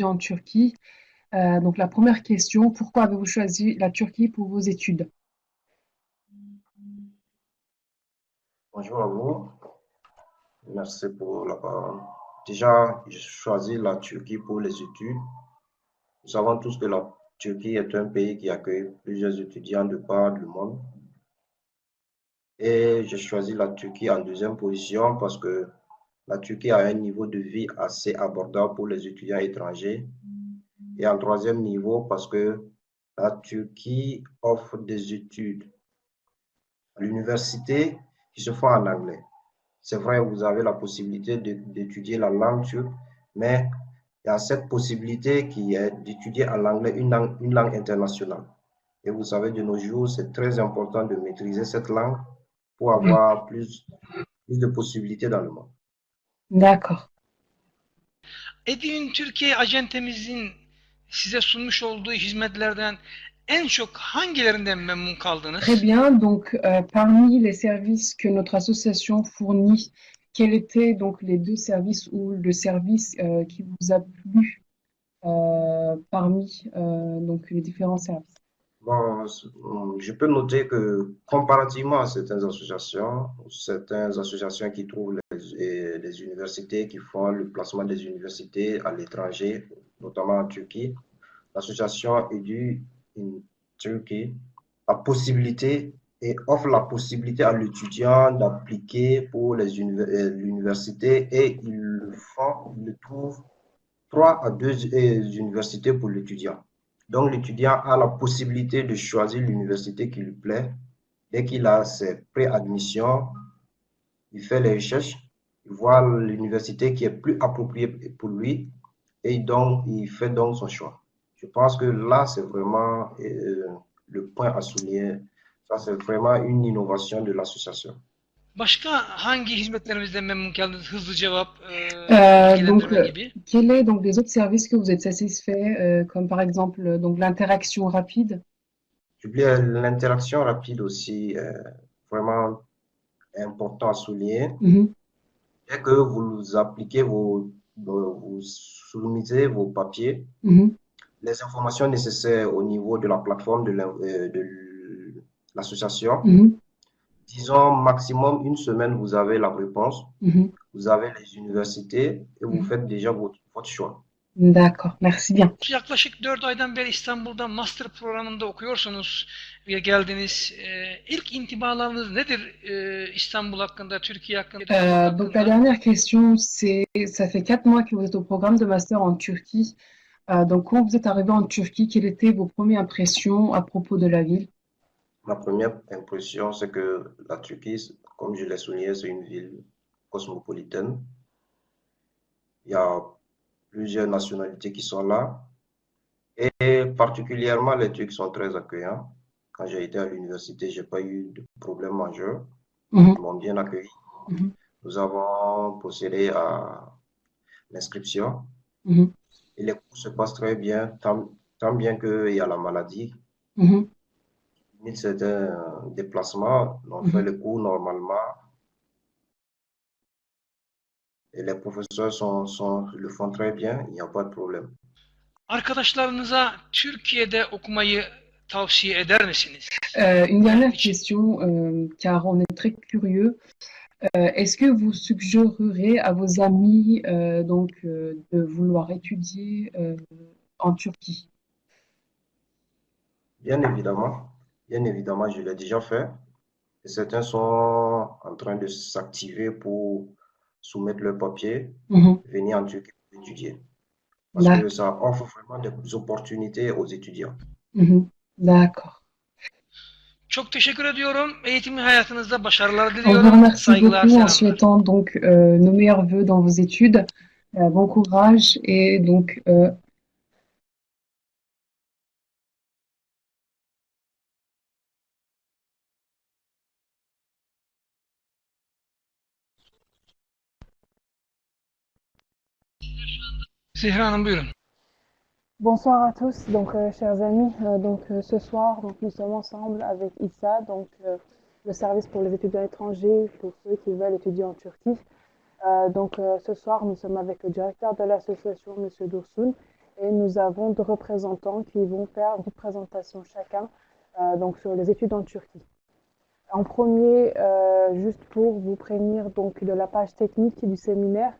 en Turquie. Donc la première question, pourquoi avez-vous choisi la Turquie pour vos études? Bonjour à vous, merci pour la parole. Déjà, j'ai choisi la Turquie pour les études. Nous savons tous que la Turquie est un pays qui accueille plusieurs étudiants de par le monde. Et j'ai choisi la Turquie en deuxième position parce que la Turquie a un niveau de vie assez abordable pour les étudiants étrangers. Et en troisième niveau parce que la Turquie offre des études à l'université qui se font en anglais. C'est vrai, vous avez la possibilité d'étudier la langue turque, mais il y a cette possibilité qui est d'étudier en anglais une langue internationale. Et vous savez, de nos jours, c'est très important de maîtriser cette langue pour Mm. avoir plus de possibilités dans le monde. D'accord. Edin Türkiye acentemizin size sunmuş olduğu hizmetlerden en çok hangilerinden memnun Très kaldınız? bien. Donc, parmi les services que notre association fournit, quels étaient donc les deux services ou le service qui vous a plu parmi donc les différents services? Bon, je peux noter que comparativement à certaines associations qui trouvent les universités, qui font le placement des universités à l'étranger, notamment en Turquie, l'association Edu in Turkey la possibilité et offre la possibilité à l'étudiant d'appliquer pour l'université et ils le trouvent 3 à 2 universités pour l'étudiant. Donc, l'étudiant a la possibilité de choisir l'université qui lui plaît. Dès qu'il a ses préadmissions, il fait les recherches, il voit l'université qui est plus appropriée pour lui et donc il fait donc son choix. Je pense que là, c'est vraiment le point à souligner. Ça, c'est vraiment une innovation de l'association. Başka hangi hizmetlerimizden memnun kaldınız? Hızlı cevap, Donc, bilgilendirme gibi. quels est donc les autres services que vous êtes satisfaits, comme par exemple donc l'interaction rapide? L'interaction rapide aussi, vraiment important à souligner. Mhm, Dès que vous appliquez vous soumettez vos papiers, mhm, les informations nécessaires au niveau de la plateforme de l'association, mhm, disons maximum une semaine, vous avez la réponse, mhm, vous avez les universités et vous mhm. faites déjà votre choix. D'accord, merci bien. Yaklaşık 4 aydan beri İstanbul'da master programında okuyorsunuz ve geldiniz. İlk intibalarınız nedir İstanbul hakkında, Türkiye hakkında, Istanbul Donc la hakkında? dernière question, c'est, ça fait 4 mois que vous êtes au programme de master en Turquie. Donc quand vous êtes arrivé en Turquie, quelles étaient vos premières impressions à propos de la ville? Ma première impression, c'est que la Turquie, comme je l'ai souligné, c'est une ville cosmopolitaine. Il y a plusieurs nationalités qui sont là. Et particulièrement, les Turcs sont très accueillants. Quand j'ai été à l'université, j'ai pas eu de problème majeur. Mhm, Ils m'ont bien accueilli. mhm, Nous avons procédé à l'inscription mhm, et les cours se passent très bien, tant bien qu'il y a la maladie. mhm, Limite, c'est un déplacement. On fait mhm. les cours normalement et les professeurs le font très bien. Il n'y a pas de problème. Arkadaşlarınıza Türkiye'de okumayı tavsiye eder misiniz? Une Kendim dernière için. question, car on est très curieux. Est-ce que vous suggérerez à vos amis de vouloir étudier en Turquie? Bien évidemment, je l'ai déjà fait. Et certains sont en train de s'activer pour soumettre leurs papiers, Mhm. venir en Turquie pour étudier. Parce que D'ac- ça offre vraiment des opportunités aux étudiants. mhm. D'accord. Çok teşekkür ediyorum. Eğitimi hayatınızda başarılar On vous diliyorum. remercie Saygılar, beaucoup en selamlar. souhaitant donc nos meilleurs vœux dans vos études. Bon courage et donc Zehra Hanım buyurun. Bonsoir à tous, chers amis. Ce soir, nous sommes ensemble avec ISA, le service pour les étudiants étrangers, pour ceux qui veulent étudier en Turquie. Ce soir, nous sommes avec le directeur de l'association, Monsieur Dursun, et nous avons 2 représentants qui vont faire une petite présentation chacun donc sur les études en Turquie. En premier, juste pour vous prévenir donc de la page technique du séminaire,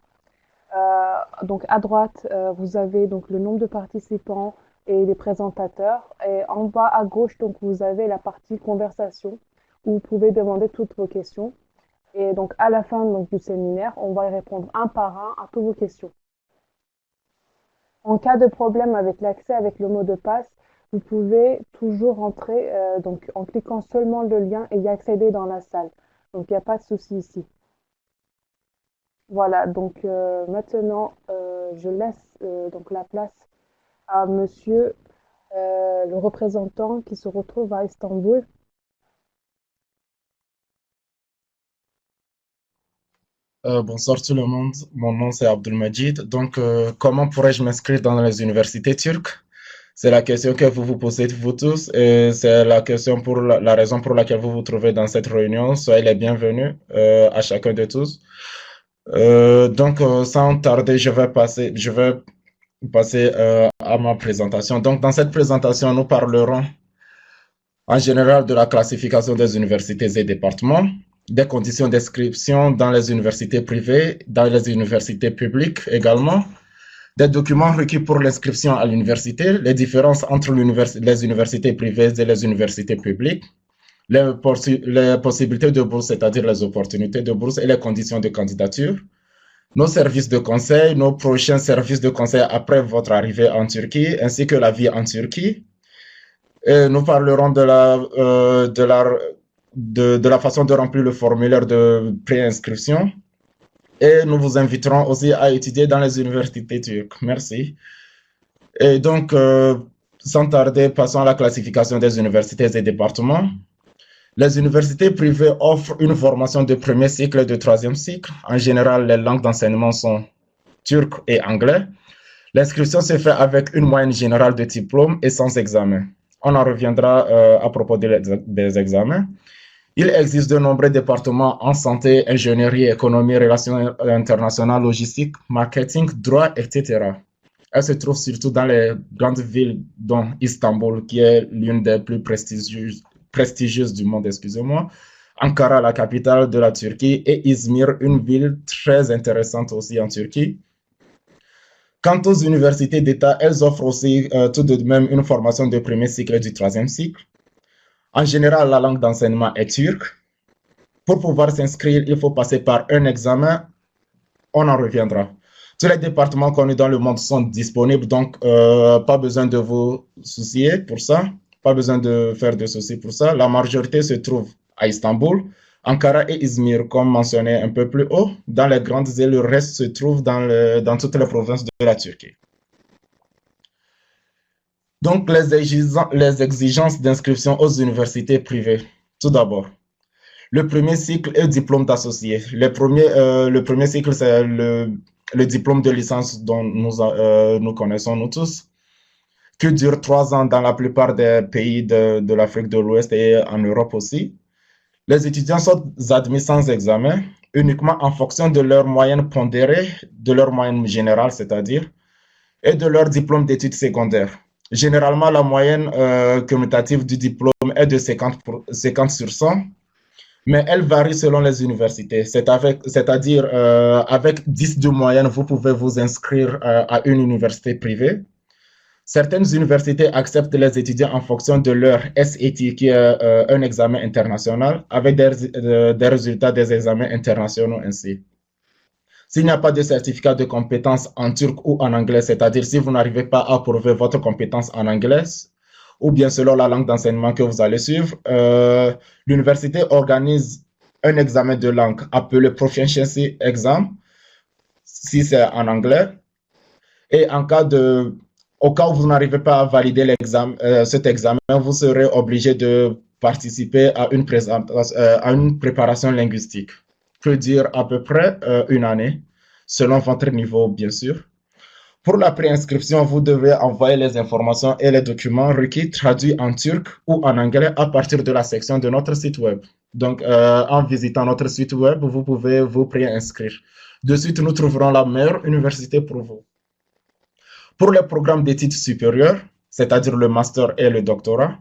donc à droite, vous avez donc le nombre de participants et les présentateurs. Et en bas à gauche, donc vous avez la partie conversation où vous pouvez demander toutes vos questions. Et donc à la fin donc, du séminaire, on va y répondre un par un à toutes vos questions. En cas de problème avec l'accès avec le mot de passe, vous pouvez toujours rentrer donc en cliquant seulement le lien et y accéder dans la salle. Donc il n'y a pas de souci ici. Voilà, donc maintenant je laisse donc la place à monsieur le représentant qui se retrouve à Istanbul. Bonsoir tout le monde, mon nom c'est Abdulmajid. Donc, comment pourrais-je m'inscrire dans les universités turques? C'est la question que vous vous posez vous tous et c'est la question pour la raison pour laquelle vous vous trouvez dans cette réunion. Soyez les bienvenus à chacun de tous. Sans tarder, je vais passer à ma présentation. Donc, dans cette présentation, nous parlerons en général de la classification des universités et départements, des conditions d'inscription dans les universités privées, dans les universités publiques également, des documents requis pour l'inscription à l'université, les différences entre les universités privées et les universités publiques, les possibilités de bourse, c'est-à-dire les opportunités de bourse et les conditions de candidature, nos services de conseil, nos prochains services de conseil après votre arrivée en Turquie, ainsi que la vie en Turquie. Et nous parlerons de la façon de remplir le formulaire de préinscription. Et nous vous inviterons aussi à étudier dans les universités turques. Merci. Et donc, sans tarder, passons à la classification des universités et départements. Les universités privées offrent une formation de premier cycle et de troisième cycle. En général, les langues d'enseignement sont turc et anglais. L'inscription se fait avec une moyenne générale de diplôme et sans examen. On en reviendra à propos des examens. Il existe de nombreux départements en santé, ingénierie, économie, relations internationales, logistique, marketing, droit, etc. Elle se trouve surtout dans les grandes villes, dont Istanbul, qui est l'une des plus prestigieuses du monde, excusez-moi, Ankara, la capitale de la Turquie, et Izmir, une ville très intéressante aussi en Turquie. Quant aux universités d'État, elles offrent aussi tout de même une formation de premier cycle et du troisième cycle. En général, la langue d'enseignement est turque. Pour pouvoir s'inscrire, il faut passer par un examen. On en reviendra. Tous les départements connus dans le monde sont disponibles, donc pas besoin de vous soucier pour ça. Pas besoin de faire de soucis pour ça. La majorité se trouve à Istanbul, Ankara et Izmir, comme mentionné un peu plus haut. Dans les grandes îles, le reste se trouve dans toutes les provinces de la Turquie. Donc, les exigences d'inscription aux universités privées. Tout d'abord, le premier cycle est diplôme d'associé. Le premier cycle, c'est le diplôme de licence dont nous connaissons nous tous, qui dure 3 ans dans la plupart des pays de l'Afrique de l'Ouest et en Europe aussi. Les étudiants sont admis sans examen, uniquement en fonction de leur moyenne pondérée, de leur moyenne générale, c'est-à-dire, et de leur diplôme d'études secondaires. Généralement, la moyenne commutative du diplôme est de 50 sur 100, mais elle varie selon les universités. C'est-à-dire, avec 10 de moyenne, vous pouvez vous inscrire à une université privée. Certaines universités acceptent les étudiants en fonction de leur SAT, qui est un examen international, avec des résultats des examens internationaux ainsi. S'il n'y a pas de certificat de compétence en turc ou en anglais, c'est-à-dire si vous n'arrivez pas à prouver votre compétence en anglais, ou bien selon la langue d'enseignement que vous allez suivre, l'université organise un examen de langue appelé Proficiency Exam, si c'est en anglais. Et au cas où vous n'arrivez pas à valider cet examen, vous serez obligé de participer à une préparation linguistique. Peut dire à peu près une année, selon votre niveau, bien sûr. Pour la préinscription, vous devez envoyer les informations et les documents requis traduits en turc ou en anglais à partir de la section de notre site web. Donc, en visitant notre site web, vous pouvez vous préinscrire. De suite, nous trouverons la meilleure université pour vous. Pour les programmes d'études supérieures, c'est-à-dire le master et le doctorat,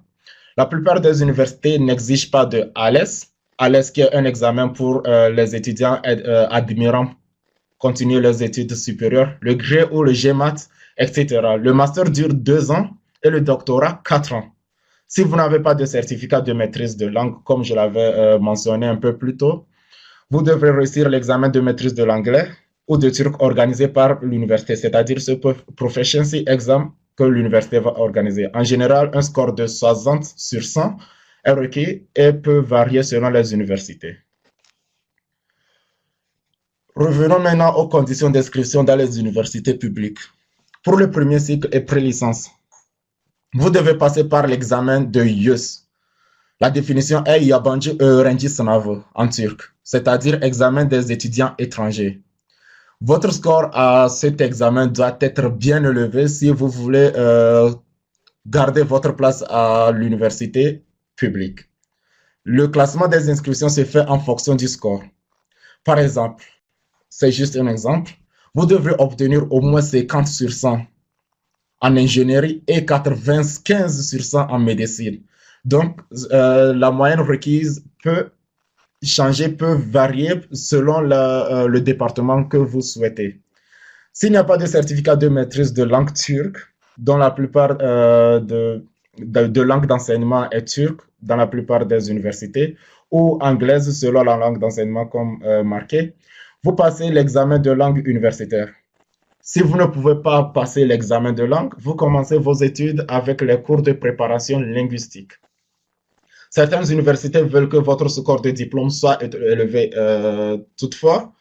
la plupart des universités n'exigent pas de ALES. ALES qui est un examen pour les étudiants admirant continuer leurs études supérieures, le GRE ou le GMAT, etc. Le master dure 2 ans et le doctorat 4 ans. Si vous n'avez pas de certificat de maîtrise de langue, comme je l'avais mentionné un peu plus tôt, vous devrez réussir l'examen de maîtrise de l'anglais ou de turc organisé par l'université, c'est-à-dire ce proficiency exam que l'université va organiser. En général, un score de 60 sur 100 est requis et peut varier selon les universités. Revenons maintenant aux conditions d'inscription dans les universités publiques. Pour le premier cycle et pré-licence, vous devez passer par l'examen de YÖS. La définition est Yabancı Öğrenci Sınavı en turc, c'est-à-dire examen des étudiants étrangers. Votre score à cet examen doit être bien élevé si vous voulez garder votre place à l'université publique. Le classement des inscriptions se fait en fonction du score. Par exemple, c'est juste un exemple, vous devrez obtenir au moins 50 sur 100 en ingénierie et 95 sur 100 en médecine. Donc, la moyenne requise peut changer, peut varier selon le département que vous souhaitez. S'il n'y a pas de certificat de maîtrise de langue turque, dont la plupart de langue d'enseignement est turque dans la plupart des universités, ou anglaise selon la langue d'enseignement comme marqué, vous passez l'examen de langue universitaire. Si vous ne pouvez pas passer l'examen de langue, vous commencez vos études avec les cours de préparation linguistique. Certaines universités veulent que votre score de diplôme soit élevé. Toutefois,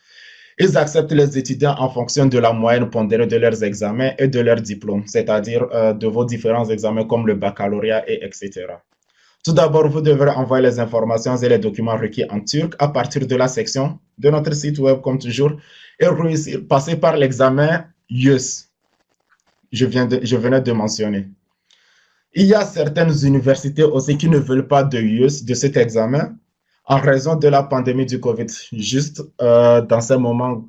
ils acceptent les étudiants en fonction de la moyenne pondérée de leurs examens et de leurs diplômes, c'est-à-dire de vos différents examens comme le baccalauréat et etc. Tout d'abord, vous devrez envoyer les informations et les documents requis en turc à partir de la section de notre site web, comme toujours, et passer par l'examen YÖS. Je venais de mentionner. Il y a certaines universités aussi qui ne veulent pas de YÖS, de cet examen, en raison de la pandémie du Covid, juste dans ces moments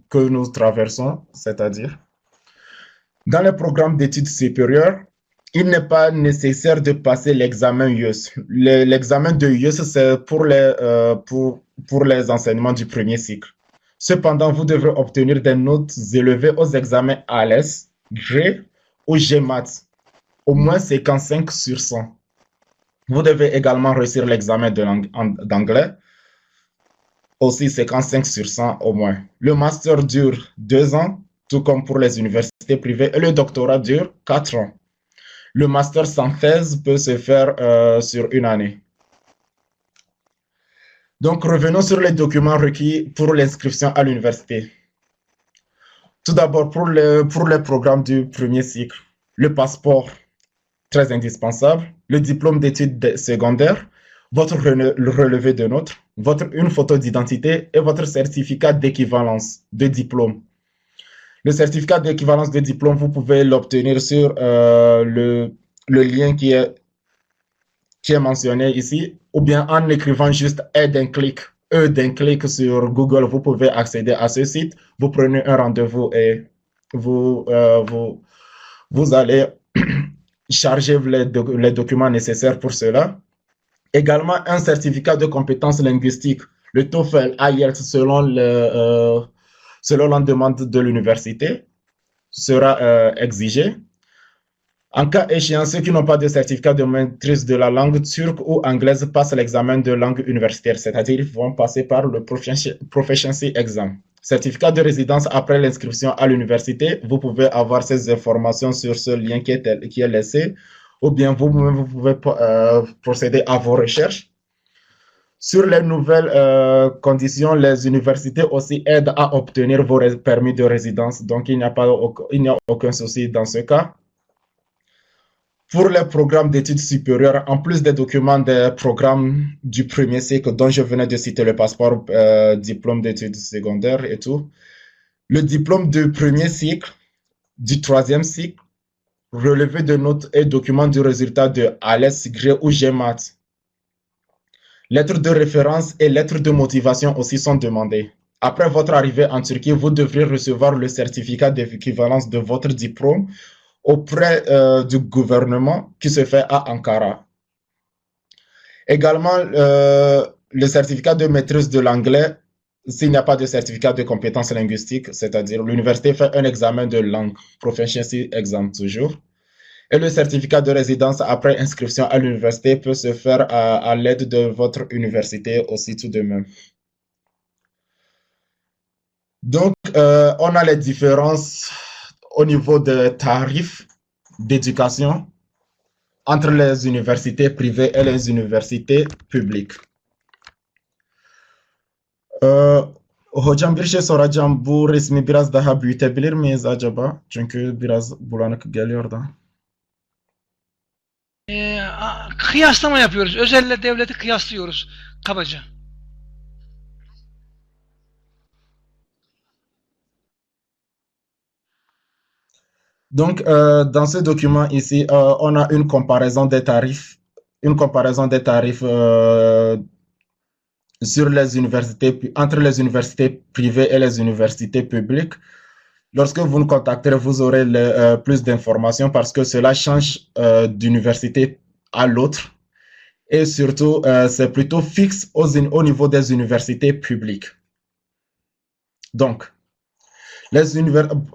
que nous traversons, c'est-à-dire. Dans les programmes d'études supérieures, il n'est pas nécessaire de passer l'examen YÖS. L'examen de YÖS, c'est pour les enseignements du premier cycle. Cependant, vous devrez obtenir des notes élevées aux examens ALES, GRE ou GMAT, au moins 55 sur 100. Vous devez également réussir l'examen d'anglais, aussi 55 sur 100 au moins. Le master dure 2 ans, tout comme pour les universités privées, et le doctorat dure 4 ans. Le master sans thèse peut se faire sur 1 année. Donc, revenons sur les documents requis pour l'inscription à l'université. Tout d'abord, pour les programmes du premier cycle, le passeport, très indispensable, le diplôme d'études secondaires, votre relevé de notes, une photo d'identité et votre certificat d'équivalence de diplôme. Le certificat d'équivalence de diplôme, vous pouvez l'obtenir sur le lien qui est mentionné ici, ou bien en écrivant juste E d'un clic sur Google, vous pouvez accéder à ce site. Vous prenez un rendez-vous et vous allez charger les documents nécessaires pour cela. Également, un certificat de compétences linguistiques, le TOEFL, IELTS, selon la demande de l'université, sera exigé. En cas échéant, ceux qui n'ont pas de certificat de maîtrise de la langue turque ou anglaise passent l'examen de langue universitaire, c'est-à-dire ils vont passer par le proficiency exam. Certificat de résidence après l'inscription à l'université, vous pouvez avoir ces informations sur ce lien qui est laissé, ou bien vous pouvez procéder à vos recherches. Sur les nouvelles conditions, les universités aussi aident à obtenir vos permis de résidence, donc il n'y a aucun souci dans ce cas. Pour les programmes d'études supérieures, en plus des documents des programmes du premier cycle dont je venais de citer le passeport, diplôme d'études secondaires et tout, le diplôme du premier cycle, du troisième cycle, relevé de notes et documents du résultat de ALES, GRE ou GMAT. Lettres de référence et lettres de motivation aussi sont demandées. Après votre arrivée en Turquie, vous devrez recevoir le certificat d'équivalence de votre diplôme auprès du gouvernement qui se fait à Ankara. Également, le certificat de maîtrise de l'anglais, s'il n'y a pas de certificat de compétences linguistiques, c'est-à-dire l'université fait un examen de langue, proficiency exam toujours. Et le certificat de résidence après inscription à l'université peut se faire à l'aide de votre université aussi tout de même. Donc, on a les différences au niveau des tarifs d'éducation entre les universités privées et les universités publiques. Hocam bir şey soracağım. Bu resmi biraz daha büyütebilir miyiz acaba? Çünkü biraz bulanık geliyor da. Kıyaslama yapıyoruz. Özelle devleti kıyaslıyoruz kabaca. Donc, dans ce document ici, on a une comparaison des tarifs sur les universités, entre les universités privées et les universités publiques. Lorsque vous nous contacterez, vous aurez plus d'informations parce que cela change d'université à l'autre. Et surtout, c'est plutôt fixe au niveau des universités publiques. Donc,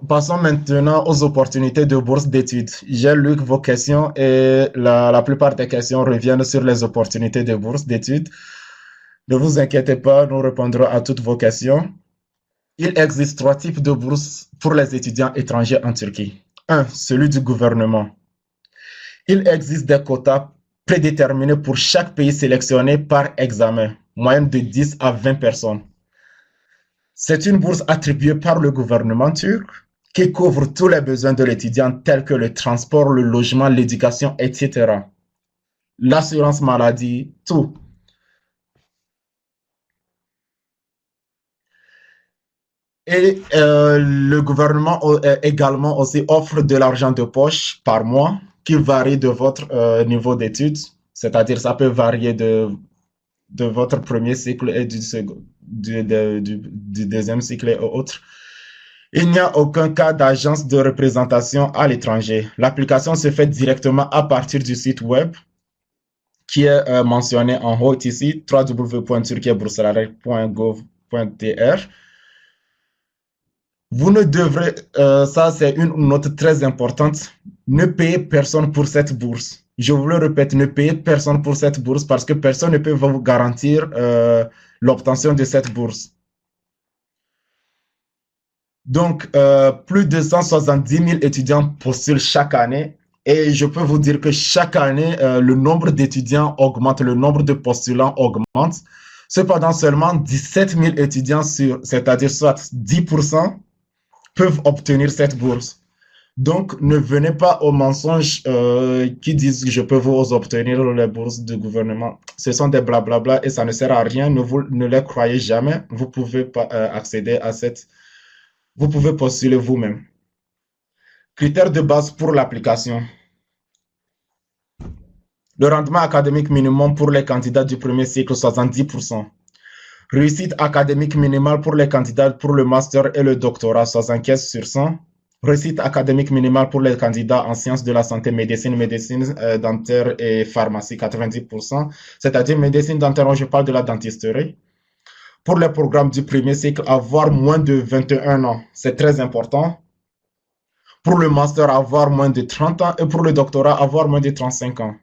passons maintenant aux opportunités de bourse d'études. J'ai lu vos questions et la plupart des questions reviennent sur les opportunités de bourse d'études. Ne vous inquiétez pas, nous répondrons à toutes vos questions. Il existe 3 types de bourses pour les étudiants étrangers en Turquie. 1. Celui du gouvernement. Il existe des quotas prédéterminés pour chaque pays sélectionné par examen, moyenne de 10 à 20 personnes. C'est une bourse attribuée par le gouvernement turc qui couvre tous les besoins de l'étudiant tels que le transport, le logement, l'éducation, etc. L'assurance maladie, tout. Et le gouvernement également aussi offre de l'argent de poche par mois qui varie de votre niveau d'études. C'est-à-dire ça peut varier de votre premier cycle et du deuxième cycle et autres. Il n'y a aucun cas d'agence de représentation à l'étranger. L'application se fait directement à partir du site web qui est mentionné en haut ici, www.turkiaboursalare.gov.tr. Vous ne devrez, ça c'est une note très importante, ne payez personne pour cette bourse. Je vous le répète, ne payez personne pour cette bourse parce que personne ne peut vous garantir l'obtention de cette bourse. Donc, plus de 170 000 étudiants postulent chaque année et je peux vous dire que chaque année, le nombre d'étudiants augmente, le nombre de postulants augmente. Cependant, seulement 17 000 étudiants c'est-à-dire soit 10%, peuvent obtenir cette bourse. Donc, ne venez pas aux mensonges qui disent que je peux vous obtenir les bourses du gouvernement. Ce sont des blablabla et ça ne sert à rien. Ne les croyez jamais. Vous pouvez pas accéder à cette... Vous pouvez postuler vous-même. Critères de base pour l'application. Le rendement académique minimum pour les candidats du premier cycle, 70%. Réussite académique minimale pour les candidats pour le master et le doctorat, 75%. Réussite académique minimale pour les candidats en sciences de la santé, médecine dentaire et pharmacie, 90%. C'est-à-dire médecine dentaire, je parle de la dentisterie. Pour les programmes du premier cycle, avoir moins de 21 ans, c'est très important. Pour le master, avoir moins de 30 ans et pour le doctorat, avoir moins de 35 ans.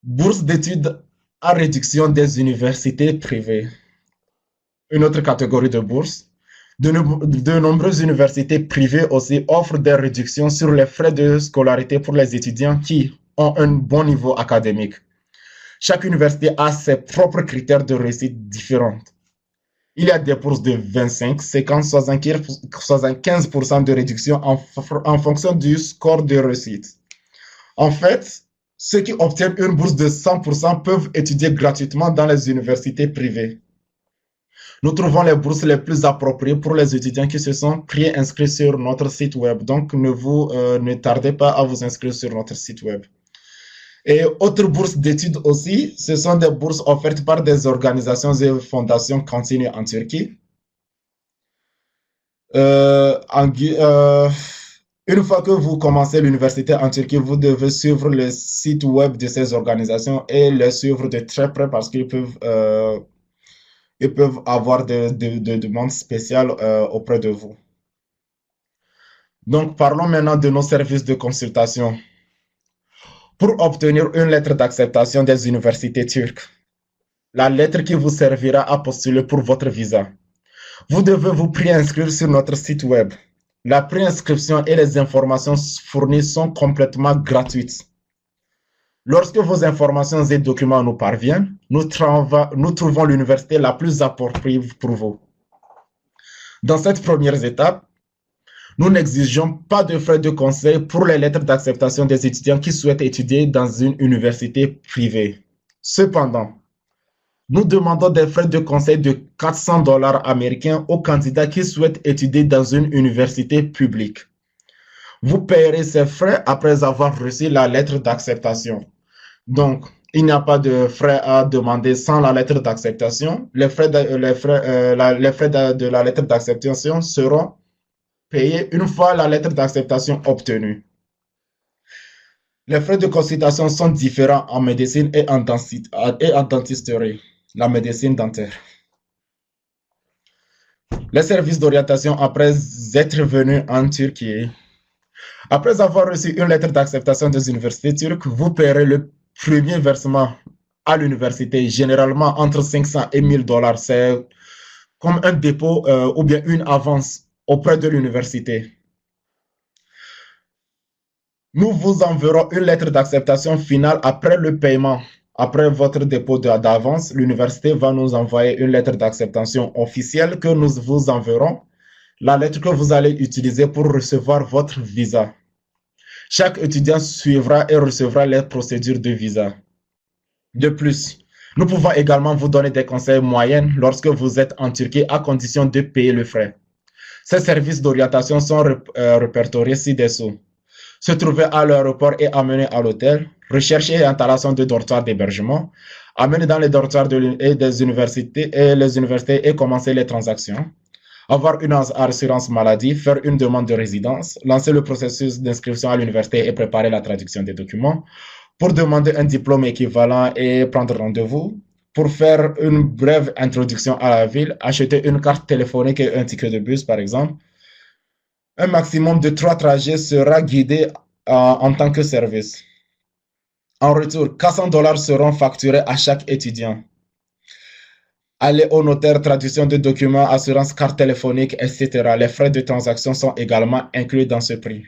Bourse d'études à réduction des universités privées. Une autre catégorie de bourses. De nombreuses universités privées aussi offrent des réductions sur les frais de scolarité pour les étudiants qui ont un bon niveau académique. Chaque université a ses propres critères de réussite différents. Il y a des bourses de 25, 50, 75% de réduction en fonction du score de réussite. En fait, ceux qui obtiennent une bourse de 100% peuvent étudier gratuitement dans les universités privées. Nous trouvons les bourses les plus appropriées pour les étudiants qui se sont pré-inscrits sur notre site web. Donc, ne tardez pas à vous inscrire sur notre site web. Et autres bourses d'études aussi, ce sont des bourses offertes par des organisations et fondations continues en Turquie. Une fois que vous commencez l'université en Turquie, vous devez suivre le site web de ces organisations et les suivre de très près parce ils peuvent avoir des demandes spéciales auprès de vous. Donc, parlons maintenant de nos services de consultation. Pour obtenir une lettre d'acceptation des universités turques, la lettre qui vous servira à postuler pour votre visa, vous devez vous préinscrire sur notre site web. La préinscription et les informations fournies sont complètement gratuites. Lorsque vos informations et documents nous parviennent, nous trouvons l'université la plus appropriée pour vous. Dans cette première étape, nous n'exigeons pas de frais de conseil pour les lettres d'acceptation des étudiants qui souhaitent étudier dans une université privée. Cependant, nous demandons des frais de conseil de $400 américains aux candidats qui souhaitent étudier dans une université publique. Vous paierez ces frais après avoir reçu la lettre d'acceptation. Donc, il n'y a pas de frais à demander sans la lettre d'acceptation. Les frais de la lettre d'acceptation seront payés une fois la lettre d'acceptation obtenue. Les frais de consultation sont différents en médecine et en dentisterie, la médecine dentaire. Les services d'orientation après être venu en Turquie. Après avoir reçu une lettre d'acceptation des universités turques, vous paierez le premier versement à l'université, généralement entre 500 et $1000. C'est comme un dépôt ou bien une avance auprès de l'université. Nous vous enverrons une lettre d'acceptation finale après le paiement. Après votre dépôt d'avance, l'université va nous envoyer une lettre d'acceptation officielle que nous vous enverrons, la lettre que vous allez utiliser pour recevoir votre visa. Chaque étudiant suivra et recevra les procédures de visa. De plus, nous pouvons également vous donner des conseils moyens lorsque vous êtes en Turquie à condition de payer le frais. Ces services d'orientation sont répertoriés ci-dessous. Se trouver à l'aéroport et amener à l'hôtel, recherche et installation de dortoirs d'hébergement, amener dans les dortoirs des universités et commencer les transactions, avoir une assurance maladie, faire une demande de résidence, lancer le processus d'inscription à l'université et préparer la traduction des documents, pour demander un diplôme équivalent et prendre rendez-vous, pour faire une brève introduction à la ville, acheter une carte téléphonique et un ticket de bus, par exemple. Un maximum de 3 trajets sera guidé en tant que service. En retour, $400 seront facturés à chaque étudiant. Aller au notaire, traduction de documents, assurance, carte téléphonique, etc. Les frais de transaction sont également inclus dans ce prix.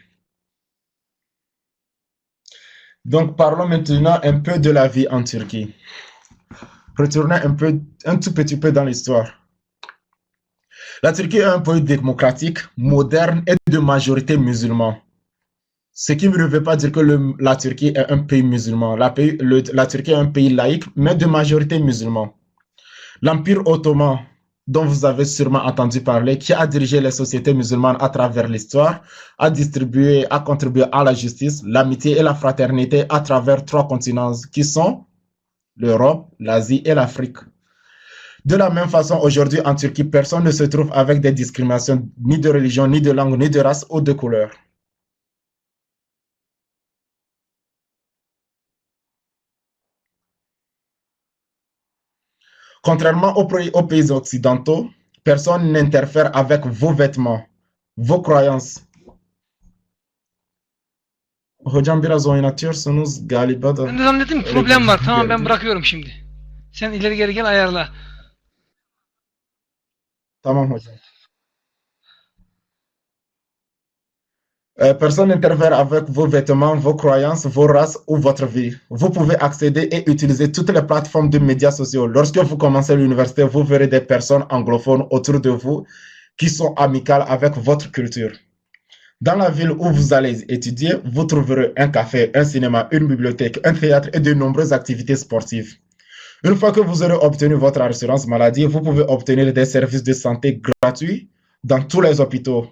Donc, parlons maintenant un peu de la vie en Turquie. Retournons un tout petit peu dans l'histoire. La Turquie est un pays démocratique, moderne et de majorité musulmane. Ce qui ne veut pas dire que la Turquie est un pays musulman. La Turquie est un pays laïque, mais de majorité musulmane. L'Empire ottoman, dont vous avez sûrement entendu parler, qui a dirigé les sociétés musulmanes à travers l'histoire, a contribué à la justice, l'amitié et la fraternité à travers 3 continents qui sont l'Europe, l'Asie et l'Afrique. De la même façon, aujourd'hui en Turquie, personne ne se trouve avec des discriminations ni de religion, ni de langue, ni de race ou de couleur. Contrairement aux pays occidentaux, personne n'interfère avec vos vêtements, vos croyances. Hocam biraz oynatıyorsunuz galiba da. Ben de zannettim ki problem var. Tamam, ben bırakıyorum şimdi. Sen ileri geri gel, ayarla. Tamam hocam. Personne n'interfère avec vos vêtements, vos croyances, vos races ou votre vie. Vous pouvez accéder et utiliser toutes les plateformes de médias sociaux. Lorsque vous commencez l'université, vous verrez des personnes anglophones autour de vous qui sont amicales avec votre culture. Dans la ville où vous allez étudier, vous trouverez un café, un cinéma, une bibliothèque, un théâtre et de nombreuses activités sportives. Une fois que vous aurez obtenu votre assurance maladie, vous pouvez obtenir des services de santé gratuits dans tous les hôpitaux.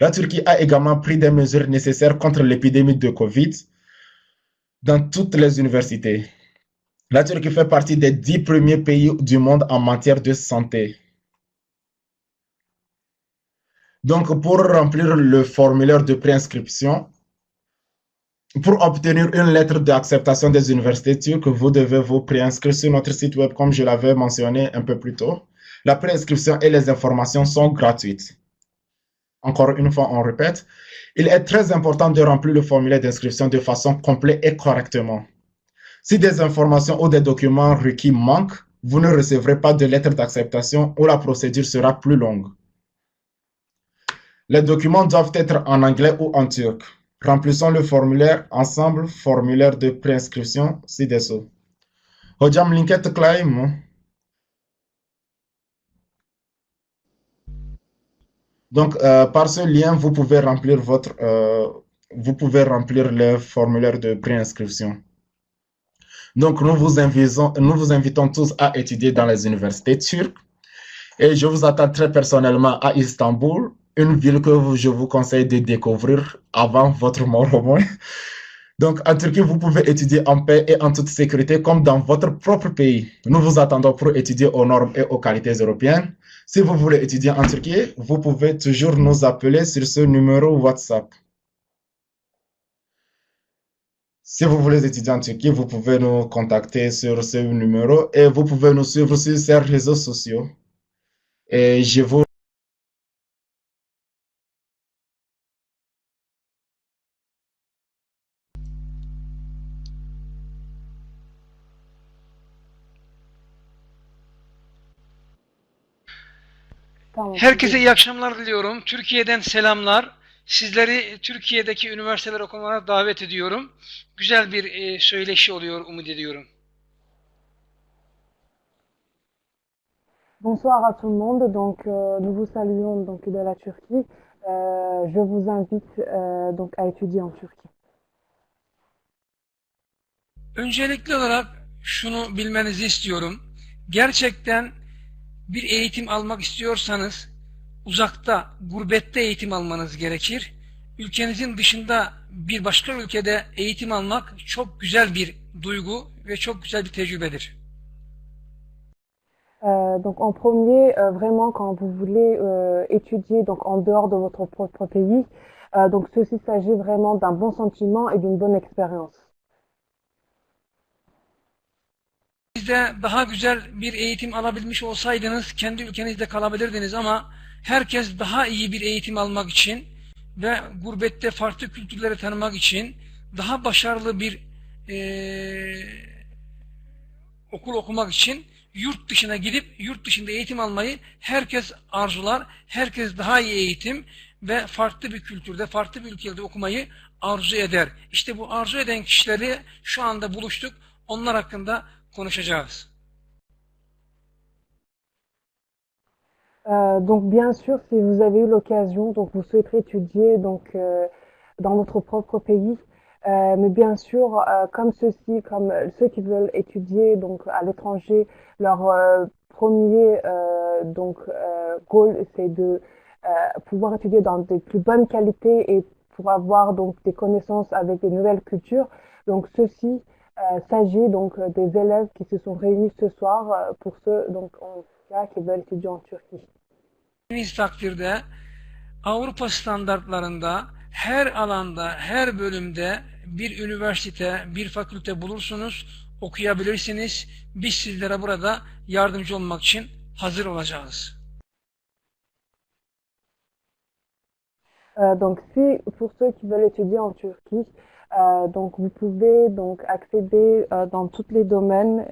La Turquie a également pris des mesures nécessaires contre l'épidémie de Covid. dans toutes les universités. La Turquie fait partie des 10 premiers pays du monde en matière de santé. Donc, pour remplir le formulaire de préinscription, pour obtenir une lettre d'acceptation des universités turques, vous devez vous préinscrire sur notre site web, comme je l'avais mentionné un peu plus tôt. La préinscription et les informations sont gratuites. Encore une fois, on répète, il est très important de remplir le formulaire d'inscription de façon complète et correctement. Si des informations ou des documents requis manquent, vous ne recevrez pas de lettre d'acceptation ou la procédure sera plus longue. Les documents doivent être en anglais ou en turc. Remplissons le formulaire ensemble, formulaire de préinscription ci-dessous. Hocam linke tıklayayım mı? Donc, par ce lien, vous pouvez remplir le formulaire de préinscription. Donc, nous vous invitons tous à étudier dans les universités turques. Et je vous attends très personnellement à Istanbul, une ville que je vous conseille de découvrir avant votre mort au moins. Donc, en Turquie, vous pouvez étudier en paix et en toute sécurité comme dans votre propre pays. Nous vous attendons pour étudier aux normes et aux qualités européennes. Si vous voulez étudier en Turquie, vous pouvez toujours nous appeler sur ce numéro WhatsApp. Si vous voulez étudier en Turquie, vous pouvez nous contacter sur ce numéro et vous pouvez nous suivre sur ces réseaux sociaux. Et je vous Tamam. Herkese iyi akşamlar diliyorum. Türkiye'den selamlar. Sizleri Türkiye'deki üniversiteler okumaya davet ediyorum. Güzel bir söyleşi oluyor, umut ediyorum. Bonsoir à tout le monde. Donc, nous vous saluons donc de la Turquie. Je vous invite donc à étudier en Turquie. Öncelikli olarak şunu bilmenizi istiyorum. Gerçekten bir eğitim almak istiyorsanız uzakta, gurbette eğitim almanız gerekir. Ülkenizin dışında bir başka ülkede eğitim almak çok güzel bir duygu ve çok güzel bir tecrübedir. Donc en premier, vraiment quand vous voulez étudier donc en dehors de votre propre pays, donc ceci s'agit vraiment d'un bon sentiment et d'une bonne expérience. Sizde daha güzel bir eğitim alabilmiş olsaydınız kendi ülkenizde kalabilirdiniz ama herkes daha iyi bir eğitim almak için ve gurbette farklı kültürleri tanımak için daha başarılı bir okul okumak için yurt dışına gidip yurt dışında eğitim almayı herkes arzular. Herkes daha iyi eğitim ve farklı bir kültürde, farklı bir ülkede okumayı arzu eder. İşte bu arzu eden kişileri şu anda buluştuk. Onlar hakkında konuşacağız. Donc bien sûr, si vous avez eu l'occasion, donc vous souhaiterez étudier donc dans votre propre pays, mais bien sûr, comme ceux-ci, comme ceux qui veulent étudier donc à l'étranger, leur premier goal, c'est de pouvoir étudier dans de plus bonnes qualités et pour avoir donc des connaissances avec de nouvelles cultures. Donc ceci s'agit donc des élèves qui se sont réunis ce soir pour ceux donc qui veulent étudier en Turquie. Takdirde Avrupa standartlarında her alanda, her bölümde bir üniversite, bir fakülte bulursunuz, okuyabilirsiniz. Biz sizlere burada yardımcı olmak için hazır olacağız. Donc si pour ceux qui veulent étudier en Turquie, donc vous pouvez donc accéder dans tous les domaines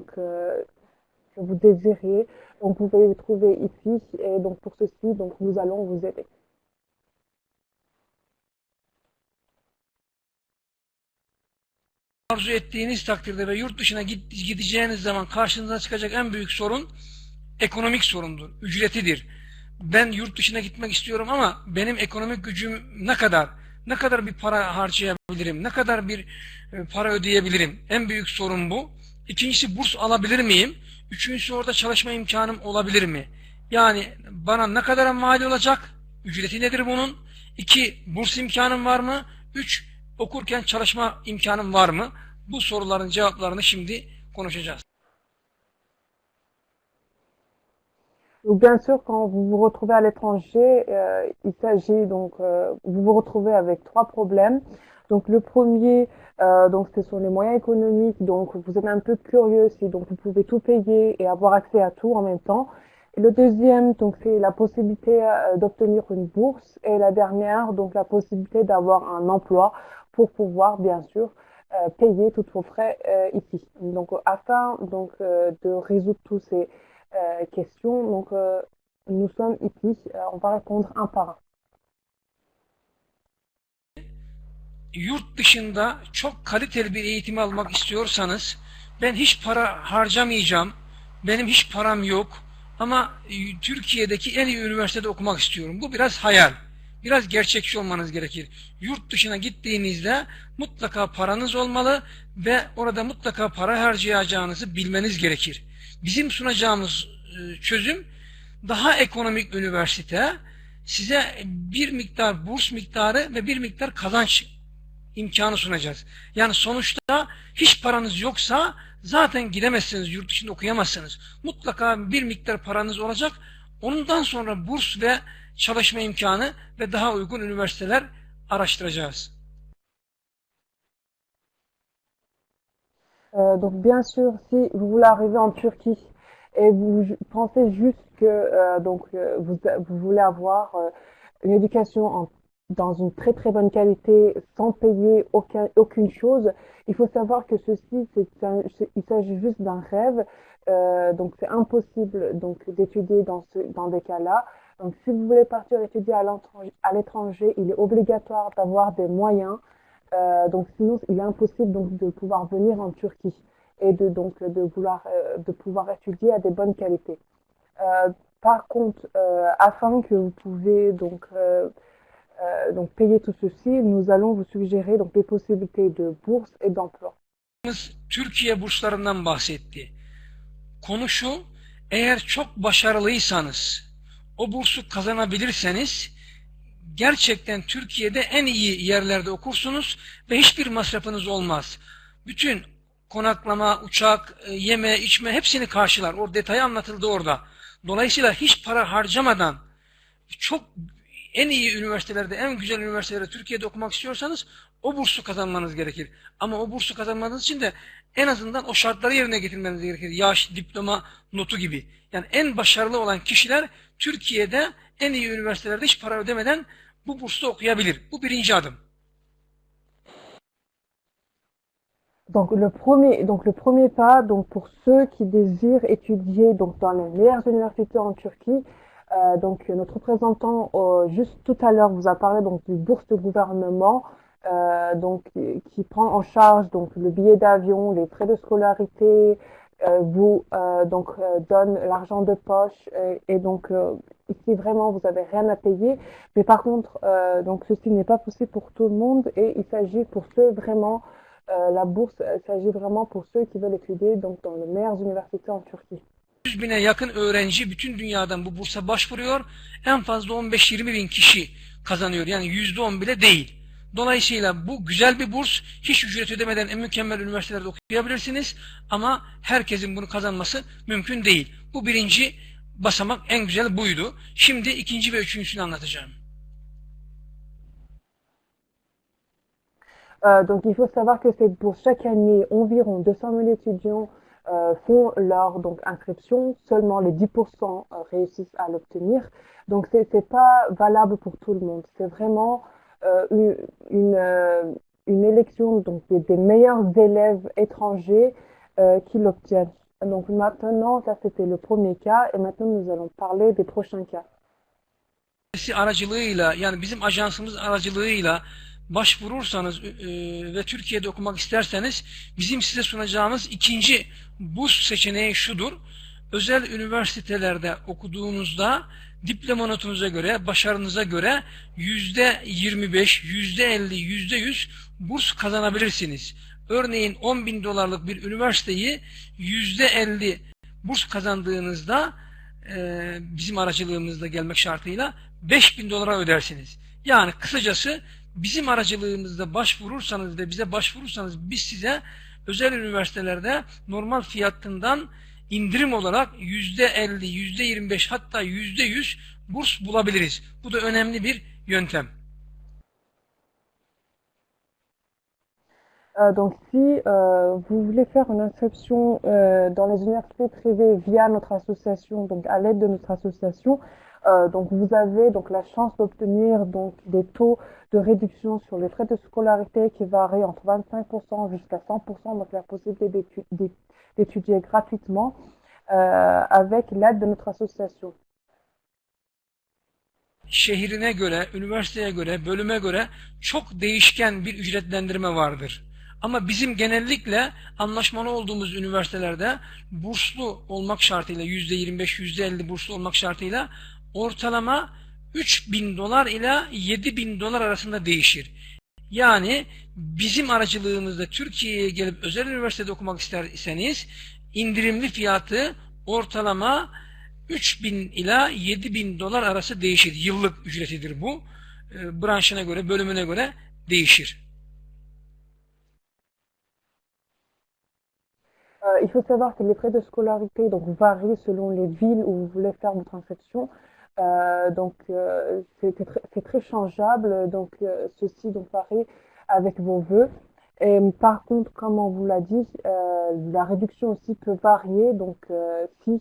que vous désirez. Donc vous pouvez les trouver ici et donc pour ceci donc nous allons vous aider. Arzu ettiğiniz takdirde ve yurt dışına gideceğiniz zaman karşınıza çıkacak en büyük sorun ekonomik sorundur, ücretidir. Ben yurt dışına gitmek istiyorum ama benim ekonomik gücüm ne kadar bir para harcayabilirim, ne kadar bir para ödeyebilirim? En büyük sorun bu. İkincisi burs alabilir miyim? Üçüncüsü orada çalışma imkanım olabilir mi? Yani bana ne kadar mal olacak? Ücreti nedir bunun? 2. Burs imkanım var mı? 3. Okurken çalışma imkanım var mı? Bu soruların cevaplarını şimdi konuşacağız. Donc, bien sûr, quand vous vous retrouvez à l'étranger, il s'agit donc, vous vous retrouvez avec trois problèmes. Donc, le premier, donc, ce sont les moyens économiques. Donc, vous êtes un peu curieux si donc vous pouvez tout payer et avoir accès à tout en même temps. Et le deuxième, donc, c'est la possibilité d'obtenir une bourse. Et la dernière, donc, la possibilité d'avoir un emploi pour pouvoir, bien sûr, payer tous vos frais ici. Donc, afin donc de résoudre tous ces questions. Donc, nous sommes ici. On va répondre un par un. Yurt dışında çok kaliteli bir eğitim almak istiyorsanız, ben hiç para harcamayacağım, benim hiç param yok ama Türkiye'deki en iyi üniversitede okumak istiyorum. Bu biraz hayal. Biraz gerçekçi olmanız gerekir. Yurt dışına gittiğinizde mutlaka paranız olmalı ve orada mutlaka para harcayacağınızı bilmeniz gerekir. Bizim sunacağımız çözüm daha ekonomik üniversite, size bir miktar burs miktarı ve bir miktar kazanç imkanı sunacağız. Yani sonuçta hiç paranız yoksa zaten gidemezsiniz, yurt dışında okuyamazsınız. Mutlaka bir miktar paranız olacak. Ondan sonra burs ve çalışma imkanı ve daha uygun üniversiteler araştıracağız. Donc bien sûr, si vous voulez arriver en Turquie et vous pensez juste que vous voulez avoir une éducation dans une très très bonne qualité sans payer aucune chose, il faut savoir que ceci, il s'agit juste d'un rêve. Donc c'est impossible donc d'étudier dans des cas-là. Donc si vous voulez partir étudier à l'étranger, il est obligatoire d'avoir des moyens. Donc sinon, il est impossible donc de pouvoir venir en Turquie et de pouvoir étudier à des bonnes qualités. Par contre, afin que vous pouvez donc payer tout ceci, nous allons vous suggérer donc des possibilités de bourse et d'emploi. Türkiye burslarından bahsetti. Konu şu, eğer çok başarılıysanız, o bursu kazanabilirseniz, gerçekten Türkiye'de en iyi yerlerde okursunuz ve hiçbir masrafınız olmaz. Bütün konaklama, uçak, yeme, içme hepsini karşılar. O detayı anlatıldı orada. Dolayısıyla hiç para harcamadan çok en iyi üniversitelerde, en güzel üniversitelerde Türkiye'de okumak istiyorsanız o bursu kazanmanız gerekir. Ama o bursu kazanmanız için de en azından o şartları yerine getirmeniz gerekir. Yaş, diploma, notu gibi. Yani en başarılı olan kişiler Türkiye'de en iyi üniversitelerde hiç para ödemeden bu bursta okuyabilir. Bu birinci adım. Donc le premier pas donc pour ceux qui désirent étudier donc dans les meilleures universités en Turquie, donc notre représentant juste tout à l'heure vous a parlé donc du bourse de gouvernement donc qui prend en charge donc le billet d'avion, les frais de scolarité, donne l'argent de poche et donc ici vraiment vous avez rien à payer, mais par contre donc ceci n'est pas possible pour tout le monde et il s'agit pour ceux vraiment la bourse, il s'agit vraiment pour ceux qui veulent étudier donc dans les meilleures universités en Turquie. 100 bine yakın öğrenci bütün dünyadan bu bursa başvuruyor. En fazla 15-20 bin kişi kazanıyor. Yani %10 bile değil. Dolayısıyla bu güzel bir burs. Hiç ücret ödemeden en mükemmel üniversitelerde okuyabilirsiniz. Ama herkesin bunu kazanması mümkün değil. Bu birinci basamak, en güzel buydu. Şimdi ikinci ve üçüncüsünü anlatacağım. Donc il faut savoir que cette bourse, chaque année, environ 200 000 étudiants font leur donc inscription. Seulement les 10% réussissent à l'obtenir. Donc c'est pas valable pour tout le monde. C'est vraiment une élection donc des meilleurs élèves étrangers qui l'obtiennent. Donc maintenant, ça c'était le premier cas et maintenant nous allons parler des prochains cas. Aracılığıyla, yani bizim ajansımız aracılığıyla başvurursanız ve Türkiye'de okumak isterseniz bizim size sunacağımız ikinci burs seçeneği şudur. Özel üniversitelerde okuduğunuzda diploma notunuza göre, başarınıza göre %25, %50, %100 burs kazanabilirsiniz. Örneğin $10.000 bir üniversiteyi %50 burs kazandığınızda bizim aracılığımızla gelmek şartıyla $5.000 ödersiniz. Yani kısacası bizim aracılığımızda başvurursanız ve bize başvurursanız biz size özel üniversitelerde normal fiyatından indirim olarak %50, %25 hatta %100 burs bulabiliriz. Bu da önemli bir yöntem. Donc, si vous voulez faire une inscription dans les universités privées via notre association, donc à l'aide de notre association, donc vous avez donc la chance d'obtenir donc des taux de réduction sur les frais de scolarité qui varient entre 25% jusqu'à 100%, donc la possibilité d'étudier gratuitement avec l'aide de notre association. Şehrine göre, üniversiteye göre, bölüme göre çok değişken bir ücretlendirme vardır. Ama bizim genellikle anlaşmalı olduğumuz üniversitelerde burslu olmak şartıyla %25, %50 burslu olmak şartıyla ortalama $3.000 ile $7.000 arasında değişir. Yani bizim aracılığımızda Türkiye'ye gelip özel üniversitede okumak isterseniz indirimli fiyatı ortalama $3.000 ila $7.000 arası değişir. Yıllık ücretidir bu. Branşına göre, bölümüne göre değişir. Il faut savoir que les frais de scolarité donc varient selon les villes où vous voulez faire votre inscription. C'est très changeable. Donc ceci donc varie avec vos vœux. Et par contre, comme on vous l'a dit, la réduction aussi peut varier. Donc si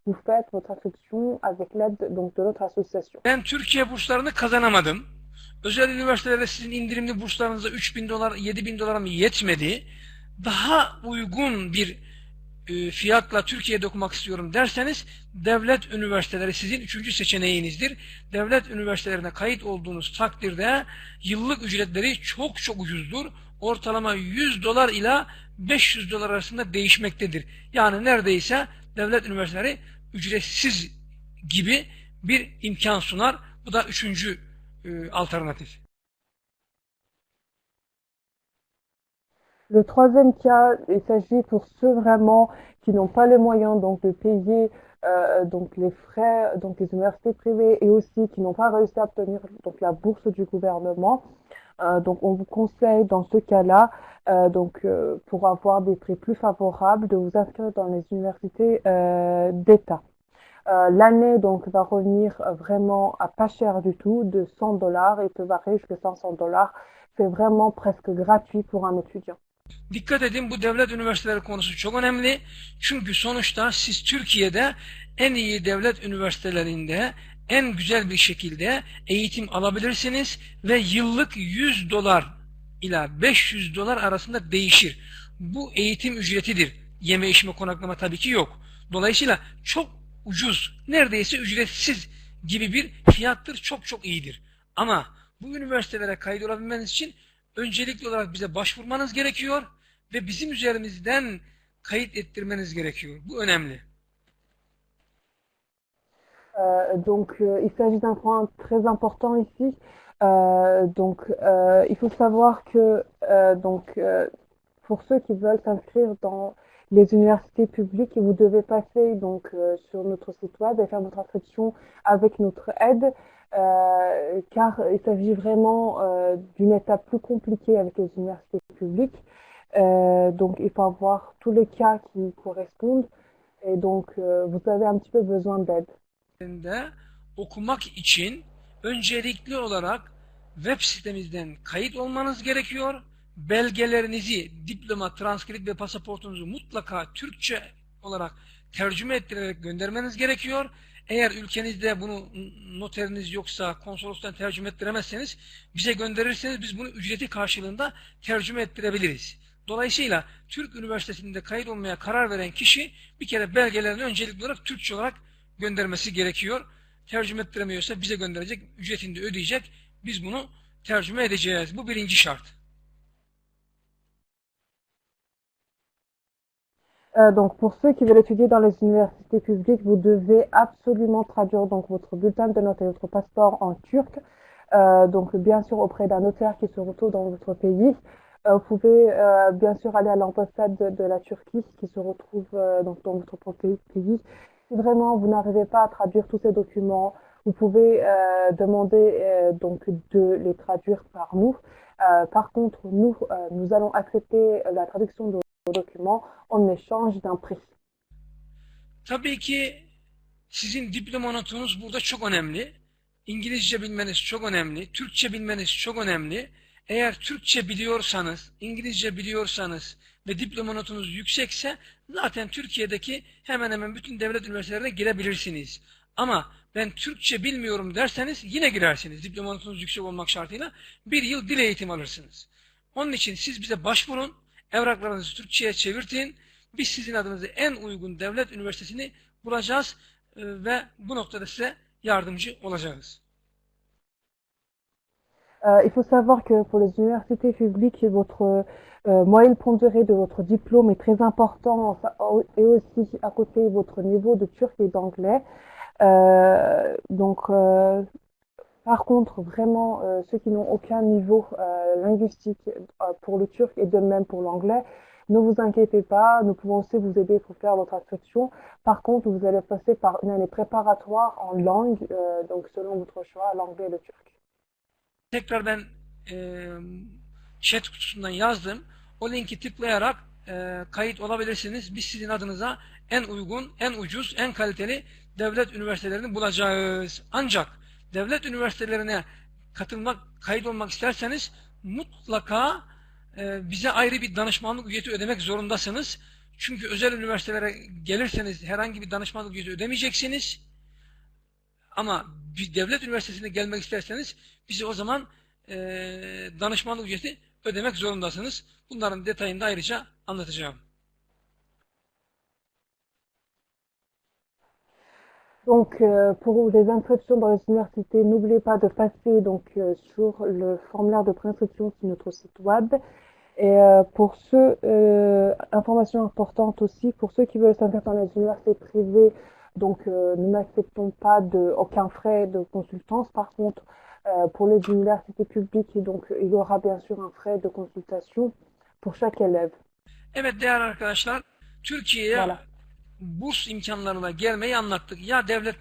vous faites votre inscription avec l'aide donc de notre association. Ben Türkiye burslarını kazanamadım. Özel üniversitelerde sizin indirimli burslarınıza $3.000, $7.000 mı yetmedi. Daha uygun bir fiyatla Türkiye'de okumak istiyorum derseniz devlet üniversiteleri sizin üçüncü seçeneğinizdir. Devlet üniversitelerine kayıt olduğunuz takdirde yıllık ücretleri çok çok ucuzdur. Ortalama $100 ila $500 arasında değişmektedir. Yani neredeyse devlet üniversiteleri ücretsiz gibi bir imkan sunar. Bu da üçüncü alternatif. Le troisième cas, il s'agit pour ceux vraiment qui n'ont pas les moyens donc de payer donc les frais donc les universités privées et aussi qui n'ont pas réussi à obtenir donc la bourse du gouvernement. Donc on vous conseille dans ce cas-là pour avoir des prix plus favorables de vous inscrire dans les universités d'État. L'année donc va revenir vraiment à pas cher du tout, de $100 et peut varier jusqu'à $500. C'est vraiment presque gratuit pour un étudiant. Dikkat edin, bu devlet üniversiteleri konusu çok önemli. Çünkü sonuçta siz Türkiye'de en iyi devlet üniversitelerinde en güzel bir şekilde eğitim alabilirsiniz ve yıllık $100 ila $500 arasında değişir. Bu eğitim ücretidir. Yeme içme konaklama tabii ki yok. Dolayısıyla çok ucuz, neredeyse ücretsiz gibi bir fiyattır, çok çok iyidir. Ama bu üniversitelere kayıt olabilmeniz için öncelikli olarak bize başvurmanız gerekiyor ve bizim üzerimizden kayıt ettirmeniz gerekiyor. Bu önemli. Il s'agit d'un point très important ici. Il faut savoir que pour ceux qui veulent s'inscrire dans les universités publiques, vous devez passer sur notre site web et faire votre inscription avec notre aide. Car il s'agit vraiment d'une étape plus compliquée avec les universités publiques. Donc il faut avoir tous les cas qui correspondent et donc vous avez un petit peu besoin d'aide. Okumak için öncelikli olarak web sitemizden kayıt olmanız gerekiyor. Belgelerinizi, diploma, transkript ve pasaportunuzu mutlaka Türkçe olarak tercüme ettirerek göndermeniz gerekiyor. Eğer ülkenizde bunu noteriniz yoksa konsolostan tercüme ettiremezseniz bize gönderirseniz biz bunu ücreti karşılığında tercüme ettirebiliriz. Dolayısıyla Türk Üniversitesi'nde kayıt olmaya karar veren kişi bir kere belgelerini öncelikli olarak Türkçe olarak göndermesi gerekiyor. Tercüme ettiremiyorsa bize gönderecek, ücretini de ödeyecek. Biz bunu tercüme edeceğiz. Bu birinci şart. Donc pour ceux qui veulent étudier dans les universités publiques, vous devez absolument traduire donc votre bulletin de notes et votre passeport en turc. Donc bien sûr auprès d'un notaire qui se retrouve dans votre pays. Vous pouvez bien sûr aller à l'ambassade de la Turquie qui se retrouve donc dans votre pays. Si vraiment vous n'arrivez pas à traduire tous ces documents, vous pouvez demander donc de les traduire par nous. Par contre, nous allons accepter la traduction de vos documents en échange d'un prix. Tabii ki sizin diploma notunuz burada çok önemli. İngilizce bilmeniz çok önemli. Türkçe bilmeniz çok önemli. Eğer Türkçe biliyorsanız, İngilizce biliyorsanız ve diploma notunuz yüksekse zaten Türkiye'deki hemen hemen bütün devlet üniversitelerine girebilirsiniz. Ama ben Türkçe bilmiyorum derseniz yine girersiniz. Diploma notunuz yüksek olmak şartıyla bir yıl dil eğitimi alırsınız. Onun için siz bize başvurun, evraklarınızı Türkçe'ye çevirtin. Biz sizin adınıza en uygun devlet üniversitesini bulacağız ve bu noktada size yardımcı olacağız. Il faut savoir que pour les universités publiques, votre moyenne pondérée de votre diplôme est très important et aussi à côté votre niveau de turc et d'anglais. Par contre, vraiment, ceux qui n'ont aucun niveau linguistique pour le turc et de même pour l'anglais, ne vous inquiétez pas, nous pouvons aussi vous aider pour faire votre inscription. Par contre, vous allez passer par une année préparatoire en langue, donc selon votre choix, l'anglais et le turc. Tekrar ben chat kutusundan yazdım. O linki tıklayarak kayıt olabilirsiniz. Biz sizin adınıza en uygun, en ucuz, en kaliteli devlet üniversitelerini bulacağız. Ancak devlet üniversitelerine kayıt olmak isterseniz mutlaka bize ayrı bir danışmanlık ücreti ödemek zorundasınız. Çünkü özel üniversitelere gelirseniz herhangi bir danışmanlık ücreti ödemeyeceksiniz. Ama bir devlet üniversitesine gelmek isterseniz bize o zaman danışmanlık ücreti ödemek zorundasınız. Bunların detayını da ayrıca anlatacağım. Donc, pour les inscriptions dans les universités, n'oubliez pas de passer donc sur le formulaire de préinscription sur notre site web. Et pour ceux, information importante aussi, pour ceux qui veulent s'inscrire dans les universités privées, donc nous n'acceptons pas aucun frais de consultance. Par contre, pour les universités publiques, donc il y aura bien sûr un frais de consultation pour chaque élève. Evet değerli arkadaşlar, Türkiye'ye Voilà. burs imkanlarına gelmeyi anlattık. Ya devlet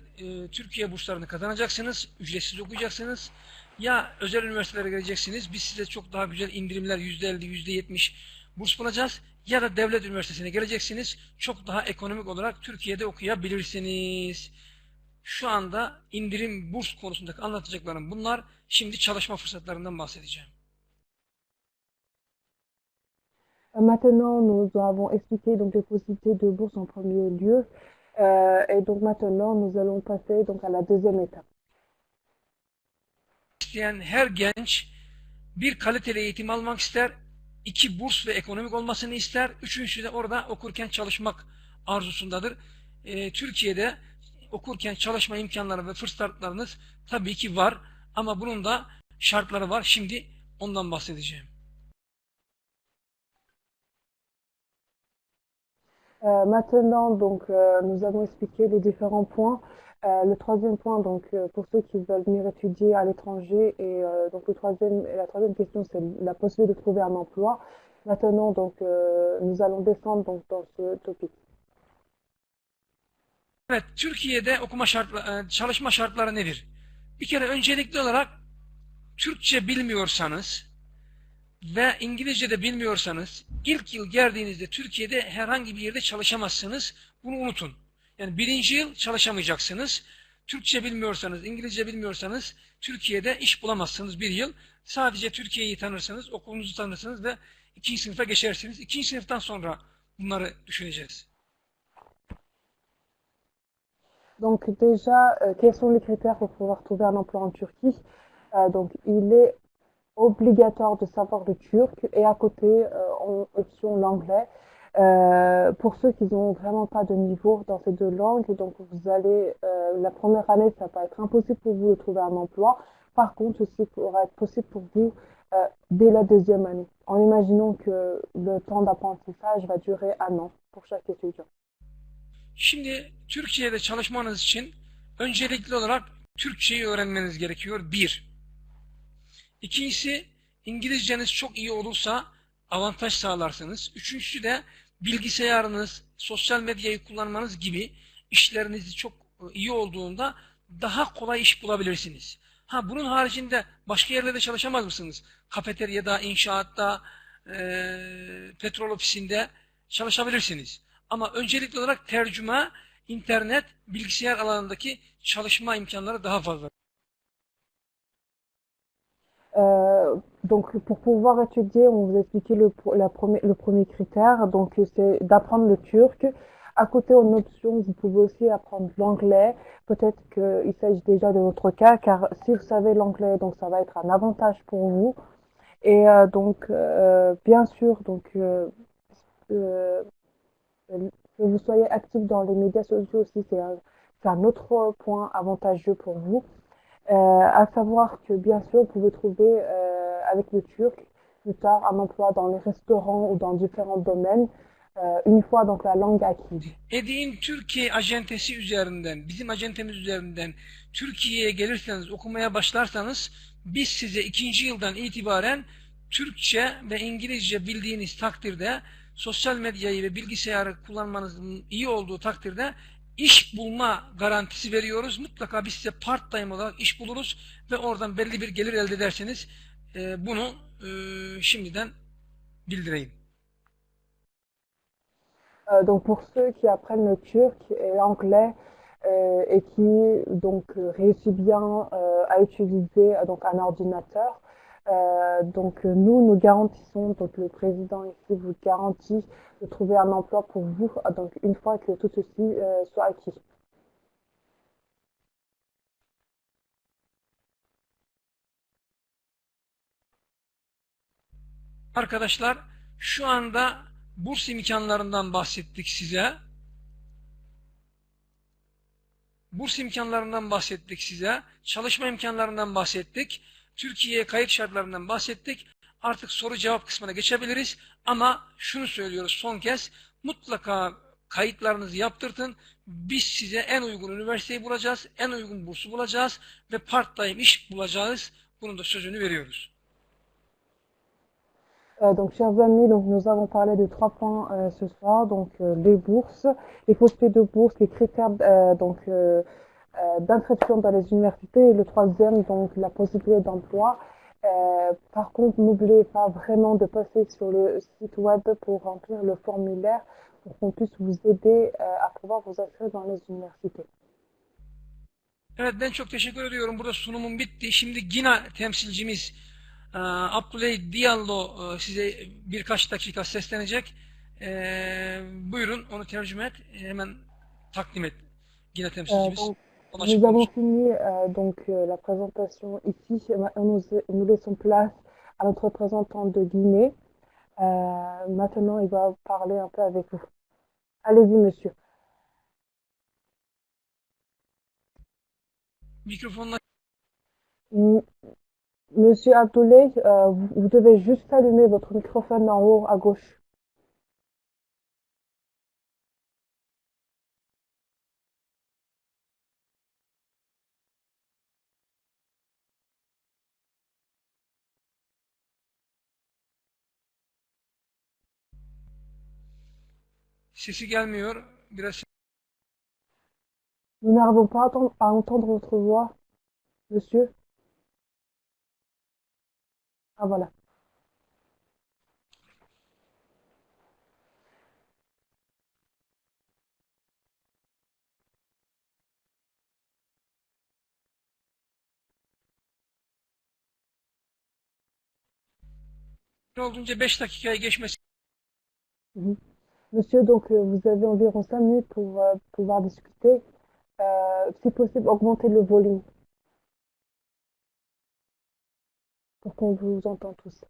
Türkiye burslarını kazanacaksınız, ücretsiz okuyacaksınız. Ya özel üniversitelere geleceksiniz. Biz size çok daha güzel indirimler %50, %70 burs bulacağız. Ya da devlet üniversitesine geleceksiniz. Çok daha ekonomik olarak Türkiye'de okuyabilirsiniz. Şu anda indirim burs konusundaki anlatacaklarım bunlar. Şimdi çalışma fırsatlarından bahsedeceğim. Maintenant, nous avons expliqué donc les possibilités de bourse en premier lieu. Et donc maintenant, nous allons passer donc à la deuxième étape. İsteyen her genç bir kaliteli eğitim almak ister, 2 burs ve ekonomik olmasını ister, 3. de orada okurken çalışmak arzusundadır. Türkiye'de okurken çalışma imkanları ve fırsatlarınız tabii ki var ama bunun da şartları var. Şimdi ondan bahsedeceğim. Maintenant, donc, nous avons expliqué les différents points. Le troisième point, donc, pour ceux qui veulent venir étudier à l'étranger, et donc la troisième question, c'est la possibilité de trouver un emploi. Maintenant, donc, nous allons descendre donc, dans ce topic. Evet, Türkiye'de çalışma şartları nedir? Bir kere öncelikli olarak Türkçe bilmiyorsanız ve İngilizce de bilmiyorsanız ilk yıl geldiğinizde Türkiye'de herhangi bir yerde çalışamazsınız. Bunu unutun. Yani 1. yıl çalışamayacaksınız. Türkçe bilmiyorsanız, İngilizce bilmiyorsanız Türkiye'de iş bulamazsınız 1 yıl. Sadece Türkiye'yi tanırsınız, okulunuzu tanırsınız ve 2. sınıfa geçersiniz. 2. sınıftan sonra bunları düşüneceğiz. Donc déjà, quels sont les critères pour pouvoir trouver un emploi en Turquie? Donc il est obligatoire de savoir le turc et à côté, en option l'anglais. Pour ceux qui n'ont vraiment pas de niveau dans ces 2 langues, donc vous allez, la première année, ça va être impossible pour vous de trouver un emploi. Par contre, aussi, il pourra être possible pour vous dès la 2e année, en imaginant que le temps d'apprentissage va durer 1 an pour chaque étudiant. Şimdi Türkiye'de çalışmanız için öncelikli olarak Türkçeyi öğrenmeniz gerekiyor. 1. İkincisi, İngilizceniz çok iyi olursa avantaj sağlarsınız. 3. de bilgisayarınız, sosyal medyayı kullanmanız gibi işleriniz çok iyi olduğunda daha kolay iş bulabilirsiniz. Ha, bunun haricinde başka yerlerde çalışamaz mısınız? Kafeteryada, inşaatta, petrol ofisinde çalışabilirsiniz. Ama öncelikli olarak tercüme, internet, bilgisayar alanındaki çalışma imkanları daha fazla. Donc pour pouvoir étudier, on vous a expliqué le premier critère, donc c'est d'apprendre le turc. À côté, en option, vous pouvez aussi apprendre l'anglais. Peut-être qu'il s'agit déjà de votre cas, car si vous savez l'anglais, donc ça va être un avantage pour vous. Et bien sûr, euh, que vous soyez actif dans les médias sociaux aussi, c'est un autre point avantageux pour vous. À savoir que bien sûr, vous pouvez trouver avec le turc plus tard un emploi dans les restaurants ou dans différents domaines une fois donc la langue acquise. Edin Türkiye acentesi üzerinden, bizim acentemiz üzerinden Türkiye'ye gelirseniz, okumaya başlarsanız biz size 2. yıldan itibaren Türkçe ve İngilizce bildiğiniz takdirde, sosyal medyayı ve bilgisayarı kullanmanızın iyi olduğu takdirde iş bulma garantisi veriyoruz. Mutlaka biz size part-time olarak iş buluruz ve oradan belli bir gelir elde ederseniz bunu şimdiden bildireyim. Donc pour ceux qui apprennent le turc et l'anglais et qui donc réussissent bien à utiliser donc un ordinateur, nous garantissons, donc le président ici vous garantit de trouver un emploi pour vous donc une fois que tout ceci soit acquis. Arkadaşlar, şu anda burs imkanlarından bahsettik size. Burs imkanlarından bahsettik size. Çalışma imkanlarından bahsettik. Türkiye'ye kayıt şartlarından bahsettik. Artık soru cevap kısmına geçebiliriz. Ama şunu söylüyoruz son kez. Mutlaka kayıtlarınızı yaptırtın. Biz size en uygun üniversiteyi bulacağız. En uygun bursu bulacağız. Ve part-time iş bulacağız. Bunun da sözünü veriyoruz. Donc, chers amis, donc nous avons parlé de 3 points ce soir, donc les bourses, les possibilités de bourses, les critères d'inscription dans les universités, et le troisième, donc la possibilité d'emploi. Par contre, n'oubliez pas vraiment de passer sur le site web pour remplir le formulaire pour qu'on puisse vous aider à pouvoir vous inscrire dans les universités. Evet, ben çok teşekkür ediyorum. Burada sunumum bitti. Şimdi Gina temsilcimiz Abdüley Diallo size birkaç dakika seslenecek. Buyurun, onu tercüme et. Hemen takdim et. Gina temsilcimiz. Nous avons fini la présentation ici. Maintenant, nous laissons place à notre représentant de Guinée. Maintenant, il va parler un peu avec vous. Allez-y, monsieur. Mikrofonla. Monsieur Abdoulaye, vous devez juste allumer votre microphone en haut à gauche. Sesi gelmiyor. Biraz. Nous n'arrivons pas à entendre votre voix, monsieur. Ah voilà. Olduğunca 5 dakikaya geçmesi. Monsieur, donc vous avez environ 5 minutes pour pouvoir discuter. Si possible, augmentez le volume pour qu'on vous entende tous.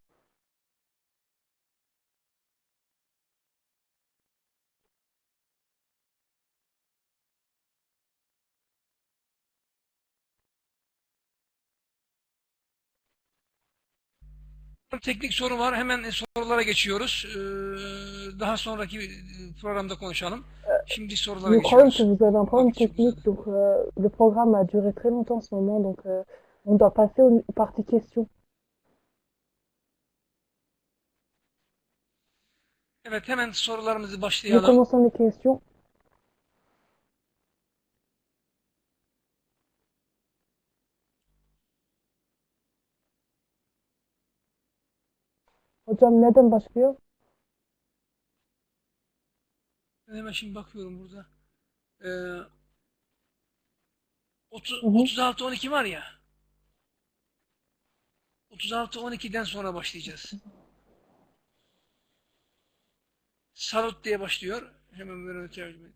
Teknik soru var. Hemen sorulara geçiyoruz. Daha sonraki programda konuşalım. Şimdi sorulara Nous croyons geçiyoruz. que vous avez un problème technique, donc le programme a duré très longtemps en ce moment, donc on doit passer aux parties questions. Evet, hemen sorularımızı Nous başlayalım. commençons les questions. Hocam neden başlıyor? Ben hemen şimdi bakıyorum burada. Ee, Hı hı. 36-12 var ya. 36-12'den sonra başlayacağız. Salut diye başlıyor. Hemen böyle tercüme ediyorum.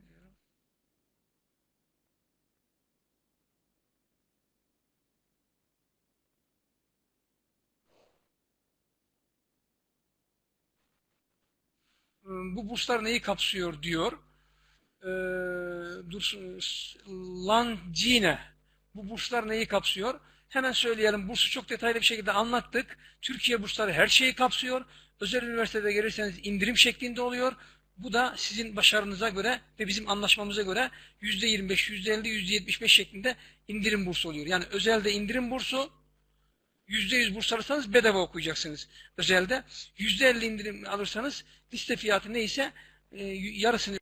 Bu burslar neyi kapsıyor diyor. Dursun Lancine. Bu burslar neyi kapsıyor? Hemen söyleyelim. Bursu çok detaylı bir şekilde anlattık. Türkiye bursları her şeyi kapsıyor. Özel üniversitede gelirseniz indirim şeklinde oluyor. Bu da sizin başarınıza göre ve bizim anlaşmamıza göre %25, %50, %75 şeklinde indirim bursu oluyor. Yani özelde indirim bursu, %100 burs alırsanız bedava okuyacaksınız. Özelde %50 indirim alırsanız liste fiyatı neyse yarısını.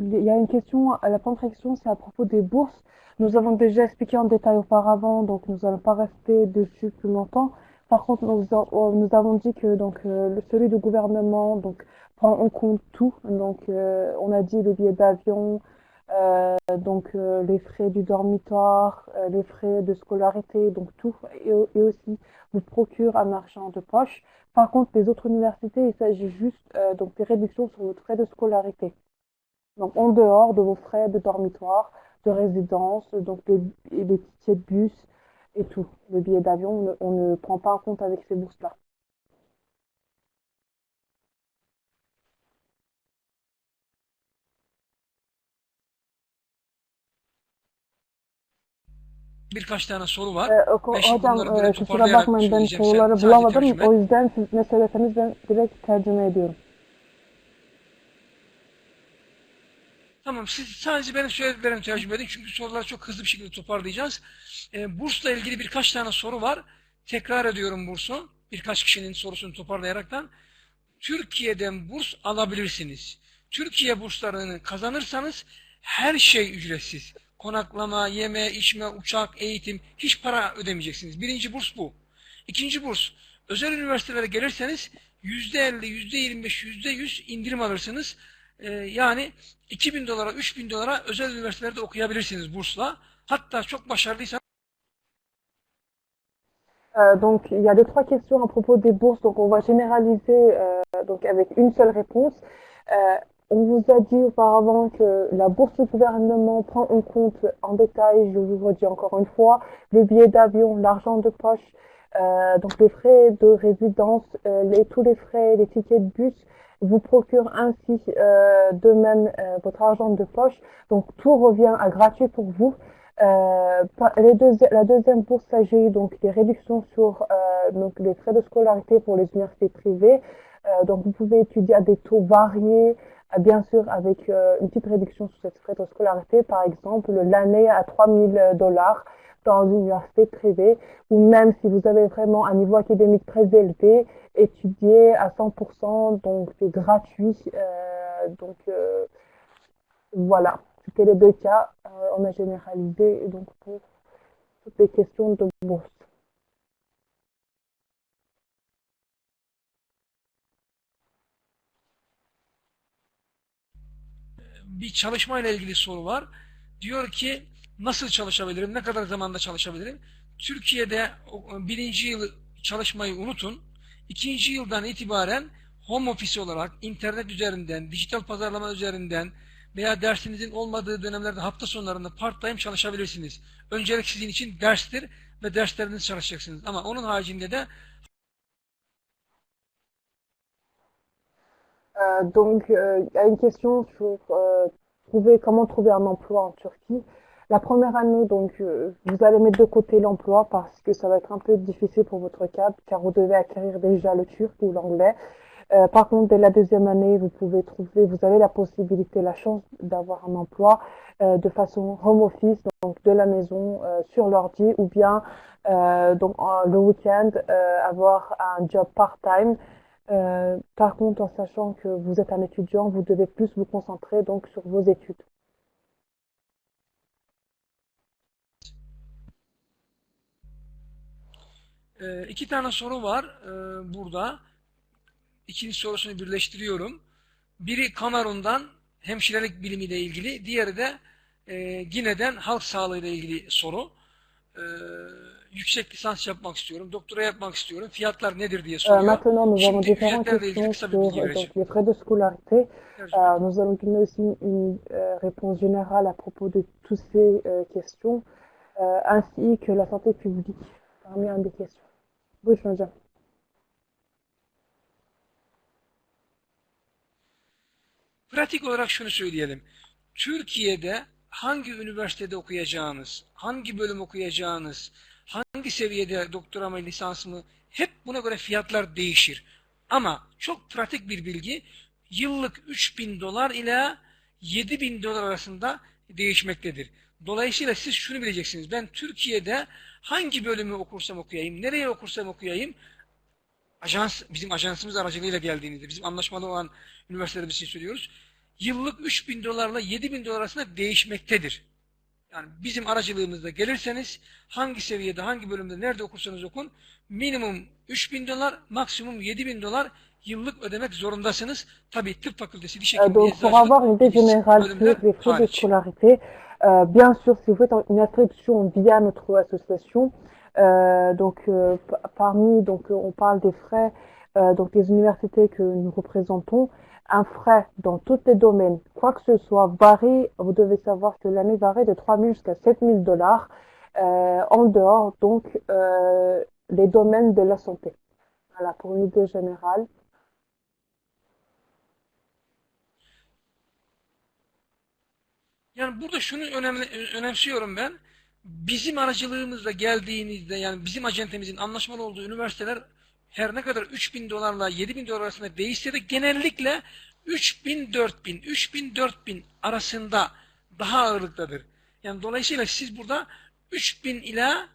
Il y a une question, la première question, c'est à propos des bourses. Nous avons déjà expliqué en détail auparavant, donc nous n'allons pas rester dessus plus longtemps. Par contre, nous avons dit que celui du gouvernement donc prend en compte tout. On a dit le billet d'avion, les frais du dormitoire, les frais de scolarité, donc tout, et aussi vous procure un argent de poche. Par contre, les autres universités, il s'agit juste des réductions sur votre frais de scolarité. Donc en dehors de vos frais de dormitoire, de résidence, les tickets de bus et tout. Le billet d'avion, on ne prend pas en compte avec ces bourses-là. Birkaç tane soru var. Ben şimdi Hocam bunları böyle kusura toparlayarak bakmayın ben söyleyeceğim. Sen soruları sadece bulamadım. tercüme et. O yüzden siz ne söyleseniz ben direkt tercüme ediyorum. Tamam, siz sadece benim söylediklerimi tercüme edin. Çünkü soruları çok hızlı bir şekilde toparlayacağız. Bursla ilgili birkaç tane soru var. Tekrar ediyorum bursu. Birkaç kişinin sorusunu toparlayaraktan. Türkiye'den burs alabilirsiniz. Türkiye burslarını kazanırsanız her şey ücretsiz. Konaklama, yeme, içme, uçak, eğitim, hiç para ödemeyeceksiniz. Birinci burs bu. İkinci burs, özel üniversitelere gelirseniz %50, %25, %100 indirim alırsınız. Yani 2.000 dolara, 3.000 dolara özel üniversitelerde okuyabilirsiniz bursla. Hatta çok başarılıysanız. Il y a deux, trois questions à propos des bourses. Donc, on va généraliser avec une seule réponse. On vous a dit auparavant que la bourse du gouvernement prend en compte en détail, je vous redis encore une fois, le billet d'avion, l'argent de poche, les frais de résidence, tous les frais, les tickets de bus, vous procure ainsi de même votre argent de poche. Donc tout revient à gratuit pour vous. La deuxième bourse s'agit donc des réductions sur les frais de scolarité pour les universités privées. Vous pouvez étudier à des taux variés, bien sûr avec une petite réduction sur cette frais de scolarité, par exemple l'année à $3.000 dans une université privée, ou même si vous avez vraiment un niveau académique très élevé, étudier à 100%, donc c'est gratuit. Voilà. C'était les deux cas. On a généralisé donc pour toutes les questions de bourse. Bir çalışmayla ilgili soru var. Diyor ki nasıl çalışabilirim, ne kadar zamanda çalışabilirim? Türkiye'de birinci yıl çalışmayı unutun. İkinci yıldan itibaren home office olarak internet üzerinden, dijital pazarlama üzerinden veya dersinizin olmadığı dönemlerde hafta sonlarında part-time çalışabilirsiniz. Öncelik sizin için derstir ve derslerinizi çalışacaksınız. Ama onun haricinde de Il y a une question sur comment trouver un emploi en Turquie. La première année, vous allez mettre de côté l'emploi parce que ça va être un peu difficile pour votre cas, car vous devez acquérir déjà le turc ou l'anglais. Par contre, dès la deuxième année, vous avez la possibilité, la chance d'avoir un emploi de façon home office, donc de la maison, sur l'ordi, ou bien le week-end, avoir un job part-time. Par contre, en sachant que vous êtes un étudiant, vous devez plus vous concentrer donc sur vos études. İki tane soru var burada. İkinci sorusunu birleştiriyorum. Biri Kamerun'dan hemşirelik bilimiyle ilgili, diğeri de Gine'den halk sağlığı ile ilgili soru. Yüksek lisans yapmak istiyorum, doktora yapmak istiyorum. Fiyatlar nedir diye soruyor. Maintenant, nous avons Şimdi différentes ücretlerle ilgili questions kısa bir sur bilgi donc, vereceğim. les frais de scolarité. Tercüme edeyim. Nous allons donner aussi une réponse générale à propos de toutes ces questions, ainsi que la santé publique parmi un des questions. Buyurun hocam. Pratik olarak şunu söyleyelim. Türkiye'de hangi üniversitede okuyacağınız, hangi bölüm okuyacağınız, hangi seviyede doktora mı, lisans mı, hep buna göre fiyatlar değişir. Ama çok pratik bir bilgi, yıllık 3.000 dolar ile 7.000 dolar arasında değişmektedir. Dolayısıyla siz şunu bileceksiniz. Ben Türkiye'de hangi bölümü okursam okuyayım, nereye okursam okuyayım, bizim ajansımız aracılığıyla geldiğinizde, bizim anlaşmalı olan üniversitelerde bir şey söylüyoruz. Yıllık 3.000 dolarla 7.000 dolar arasında değişmektedir. Yani bizim aracılığımızda gelirseniz hangi seviyede, hangi bölümde, nerede okursanız okun minimum 3.000 dolar, maksimum 7.000 dolar yıllık ödemek zorundasınız. Tabii tıp fakültesi, diş hekimliği, Donc, pour avoir une idée générale sur les frais de scolarité, bien sûr, si vous faites une inscription via notre association, parmi, on parle des frais, donc les universités que nous représentons, un frais dans tous les domaines, quoi que ce soit, varie. Vous devez savoir que l'année varie de 3 000 jusqu'à 7 000 dollars en dehors, donc, les domaines de la santé. Voilà, pour une idée générale. Yani burada şunu önemsiyorum ben. Bizim aracılığımızla geldiğinizde, yani bizim acentemizin anlaşmalı olduğu üniversiteler her ne kadar 3.000 dolarla 7.000 dolar arasında değişse de genellikle 3.000-4.000 arasında daha ağırlıktadır. Yani dolayısıyla siz burada 3.000 ila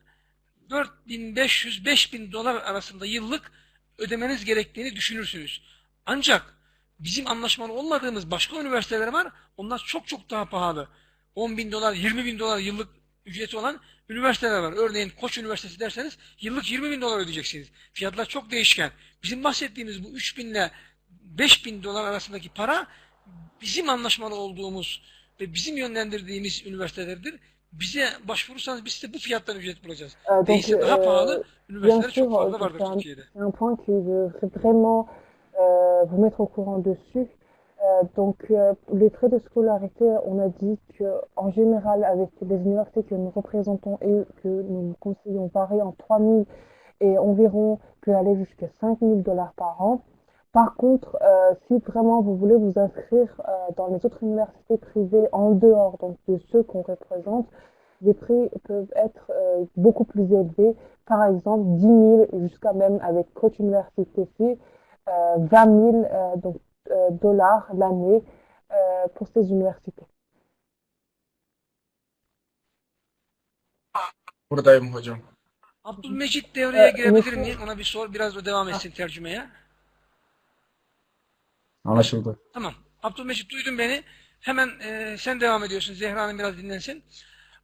4.500-5.000 dolar arasında yıllık ödemeniz gerektiğini düşünürsünüz. Ancak bizim anlaşmalı olmadığımız başka üniversiteler var. Onlar çok çok daha pahalı. 10.000 dolar, 20.000 dolar yıllık ücreti olan üniversiteler var. Örneğin Koç Üniversitesi derseniz yıllık 20.000 dolar ödeyeceksiniz. Fiyatlar çok değişken. Bizim bahsettiğimiz bu 3.000 ile 5.000 dolar arasındaki para bizim anlaşmalı olduğumuz ve bizim yönlendirdiğimiz üniversitelerdir. Bize başvurursanız biz size bu fiyattan ücret bulacağız. Değilse daha pahalı üniversiteler çok fazla vardır Türkiye'de. Un point que je veux vraiment vous mettre au courant dessus. Les frais de scolarité, on a dit que en général, avec les universités que nous représentons et que nous conseillons varient en 3 000 et environ peut aller jusqu'à 5 000 dollars par an. Par contre, si vraiment vous voulez vous inscrire dans les autres universités privées en dehors donc de ceux qu'on représente, les prix peuvent être beaucoup plus élevés. Par exemple, 10 000 jusqu'à même avec Koç Üniversitesi, 20 000 dollars l'année pour ces universités. Buradayım hocam. Abdülmecit devreye girebilir mi? Ona bir sor, biraz da devam etsin tercümeye. Anlaşıldı. Tamam. Abdülmecit, duydun beni. Hemen sen devam ediyorsun. Zehra Hanım biraz dinlensin.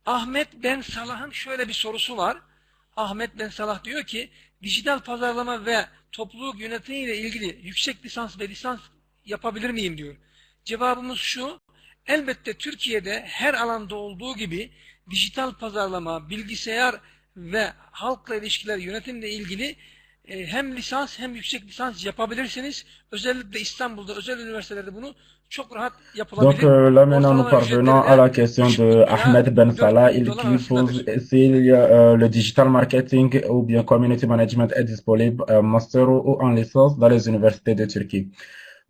Ahmet Ben Salah'ın şöyle bir sorusu var. Ahmet Ben Salah diyor ki, dijital pazarlama ve topluluk yönetimi ile ilgili yüksek lisans ve lisans yapabilir miyim diyor. Cevabımız şu, elbette Türkiye'de her alanda olduğu gibi dijital pazarlama, bilgisayar ve halkla ilişkiler yönetimle ilgili hem lisans hem yüksek lisans yapabilirsiniz. Özellikle İstanbul'da özel üniversitelerde bunu çok rahat yapılabilir. Donc là maintenant nous parvenons à la question de Ahmed Ben Salah, qui pose si le digital marketing ou bien community management est disponible en master ou en licence dans les universités de Turquie.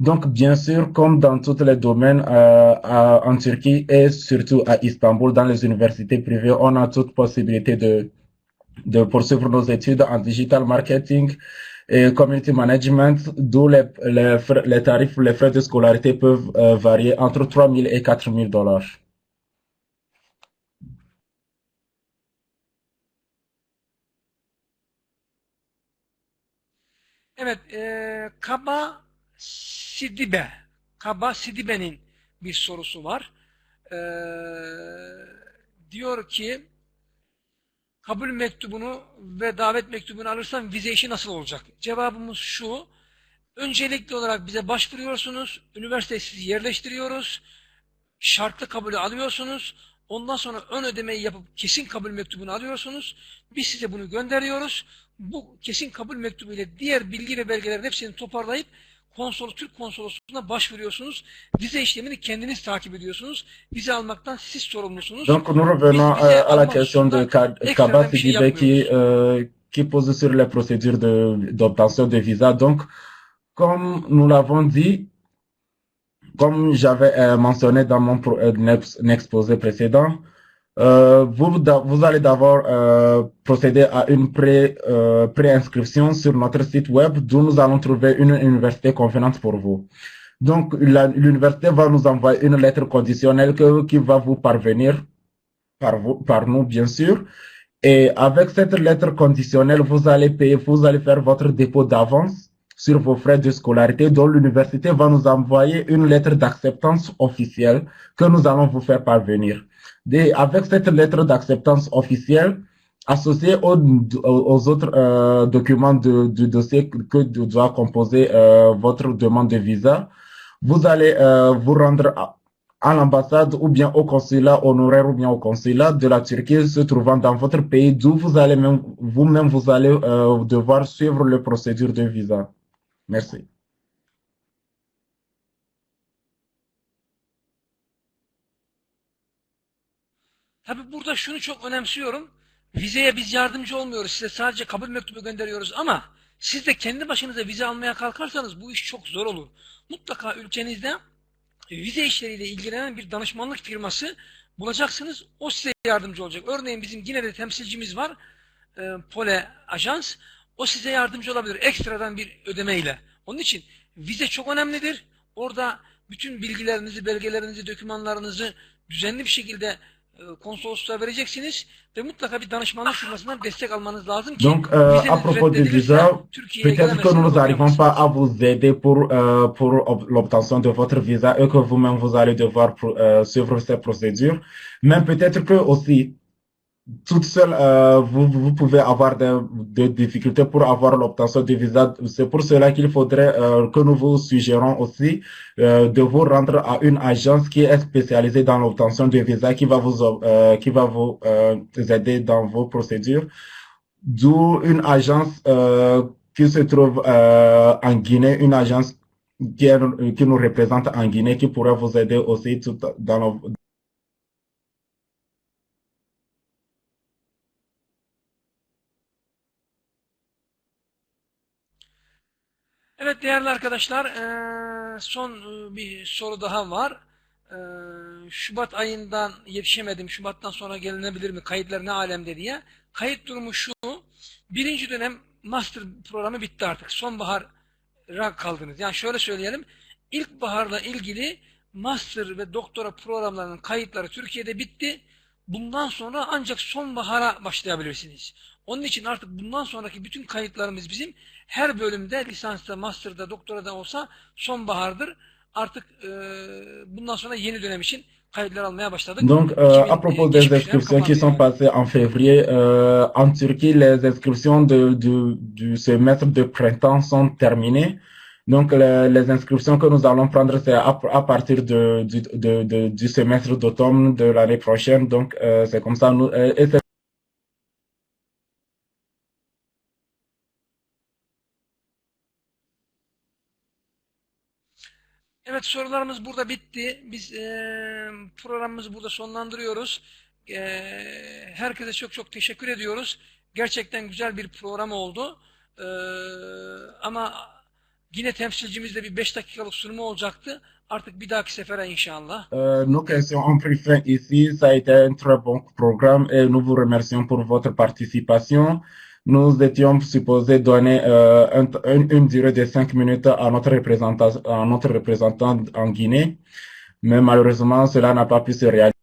Donc, bien sûr, comme dans tous les domaines en Turquie et surtout à Istanbul, dans les universités privées, on a toute possibilité de poursuivre nos études en digital marketing et community management, d'où les tarifs, les frais de scolarité peuvent varier entre 3 000 et 4 000 dollars. Evet, Kaba Sidibe'nin bir sorusu var. Diyor ki, kabul mektubunu ve davet mektubunu alırsam vize işi nasıl olacak? Cevabımız şu: öncelikli olarak bize başvuruyorsunuz, üniversiteye sizi yerleştiriyoruz, şartlı kabulü alıyorsunuz, ondan sonra ön ödemeyi yapıp kesin kabul mektubunu alıyorsunuz, biz size bunu gönderiyoruz. Bu kesin kabul mektubu ile diğer bilgi ve belgelerin hepsini toparlayıp Türk konsolosluğuna başvuruyorsunuz. Vize işlemini kendiniz takip ediyorsunuz. Vize almaktan siz sorumlusunuz. Donc, nous revenons à la question de Kaba Sidibé qui pose sur les procédures d'obtention de visa. Donc, comme nous l'avons dit, comme j'avais mentionné dans mon exposé précédent, vous allez d'abord procéder à une préinscription sur notre site web d'où nous allons trouver une université convenante pour vous. Donc, l'université va nous envoyer une lettre conditionnelle qui va vous parvenir par nous, bien sûr. Et avec cette lettre conditionnelle, vous allez faire votre dépôt d'avance sur vos frais de scolarité, dont l'université va nous envoyer une lettre d'acceptance officielle que nous allons vous faire parvenir. Avec cette lettre d'acceptance officielle, associée aux autres documents du dossier que doit composer votre demande de visa, vous allez vous rendre à l'ambassade ou bien au consulat honoraire ou bien au consulat de la Turquie se trouvant dans votre pays, d'où vous allez vous-même devoir suivre les procédures de visa. Merci. Tabii burada şunu çok önemsiyorum. Vizeye biz yardımcı olmuyoruz. Size sadece kabul mektubu gönderiyoruz ama siz de kendi başınıza vize almaya kalkarsanız bu iş çok zor olur. Mutlaka ülkenizde vize işleriyle ilgilenen bir danışmanlık firması bulacaksınız. O size yardımcı olacak. Örneğin bizim Gine'de temsilcimiz var. Pole Ajans. O size yardımcı olabilir ekstradan bir ödemeyle. Onun için vize çok önemlidir. Orada bütün bilgilerinizi, belgelerinizi, dokümanlarınızı düzenli bir şekilde konsolosluğa vereceksiniz ve mutlaka bir danışmanlık firmasından destek almanız lazım ki donc à propos du visa, peut-être que nous n'arrivons pas à vous aider pour l'obtention de votre visa et que vous-même vous allez devoir suivre ces procédures, mais peut-être que aussi toute seule, vous pouvez avoir des difficultés pour avoir l'obtention du visa. C'est pour cela qu'il faudrait que nous vous suggérons aussi de vous rendre à une agence qui est spécialisée dans l'obtention du visa, qui va vous aider dans vos procédures. D'où une agence qui se trouve en Guinée, une agence qui nous représente en Guinée, qui pourrait vous aider aussi dans Evet değerli arkadaşlar, son bir soru daha var. Şubat ayından yetişemedim, Şubat'tan sonra gelinebilir mi, kayıtlar ne alemde diye. Kayıt durumu şu: birinci dönem master programı bitti artık. Sonbahara kaldınız. Yani şöyle söyleyelim, ilkbaharla ilgili master ve doktora programlarının kayıtları Türkiye'de bitti. Bundan sonra ancak sonbahara başlayabilirsiniz. Onun için artık bundan sonraki bütün kayıtlarımız bizim her bölümde, lisansta, master'da, doktorada olsa sonbahardır. Artık bundan sonra yeni dönem için kayıtlar almaya başladık. Donc, à propos des inscriptions qui sont passées en février, en Turquie, les inscriptions du semestre de printemps sont terminées. Donc, les inscriptions que nous allons prendre, c'est à partir du semestre d'automne de l'année prochaine. Donc, c'est comme ça. Evet, sorularımız burada bitti. Biz programımızı burada sonlandırıyoruz. Herkese çok çok teşekkür ediyoruz. Gerçekten güzel bir program oldu. Ama yine temsilcimizde bir 5 dakikalık sunumu olacaktı. Artık bir dahaki sefere inşallah. Nos questions ont pris fin ici. Ça a été un très bon programme et nous vous remercions pour votre participation. Nous étions supposés donner une durée de 5 minutes à notre représentant en Guinée, mais malheureusement, cela n'a pas pu se réaliser.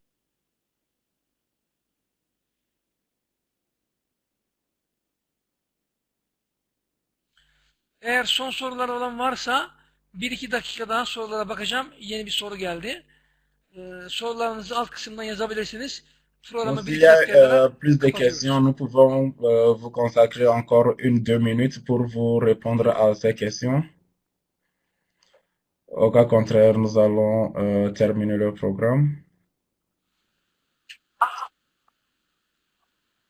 Eğer son sorular olan varsa 1-2 dakika daha sorulara bakacağım. Yeni bir soru geldi. Sorularınızı alt kısımdan yazabilirsiniz. programı S'il bir y iki dakikaya kadar a plus de kapatıyoruz. questions, nous pouvons vous consacrer encore 1-2 minutes pour vous répondre à ces questions. Au cas contraire, nous allons terminer le programme.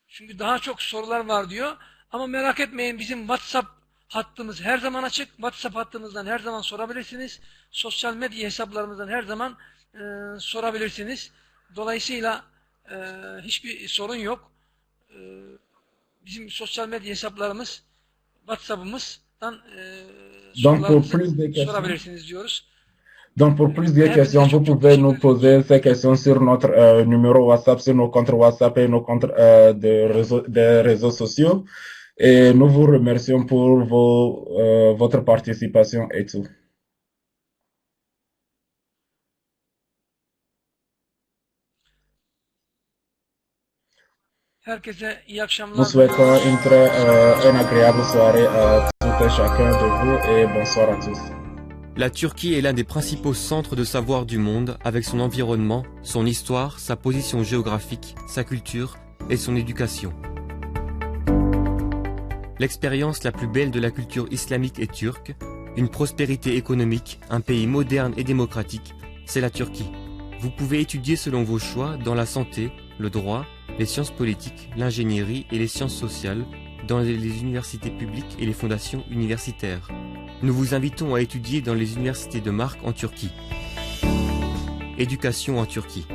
Çünkü daha çok sorular var diyor. Ama merak etmeyin, bizim WhatsApp hattımız her zaman açık. WhatsApp hattımızdan her zaman sorabilirsiniz. Sosyal medya hesaplarımızdan her zaman sorabilirsiniz. Dolayısıyla hiçbir sorun yok. Bizim sosyal medya hesaplarımız, WhatsApp'ımızdan Donc pour sorularınızı plus de questions, sorabilirsiniz diyoruz. donc pour plus de Hepinize questions, vous çok çok pouvez nous teşekkür ediyoruz. poser ces questions sur notre numéro WhatsApp, sur nos comptes WhatsApp et nos comptes des réseaux sociaux. Et nous vous remercions pour votre participation et tout. Herkese iyi Nous akşamlar souhaitons diliyoruz. une agréable soirée à tout et chacun de vous et bonsoir à tous. La Turquie est l'un des principaux centres de savoir du monde avec son environnement, son histoire, sa position géographique, sa culture et son éducation. L'expérience la plus belle de la culture islamique et turque, une prospérité économique, un pays moderne et démocratique, c'est la Turquie. Vous pouvez étudier selon vos choix dans la santé, le droit, les sciences politiques, l'ingénierie et les sciences sociales, dans les universités publiques et les fondations universitaires. Nous vous invitons à étudier dans les universités de marque en Turquie. Éducation en Turquie.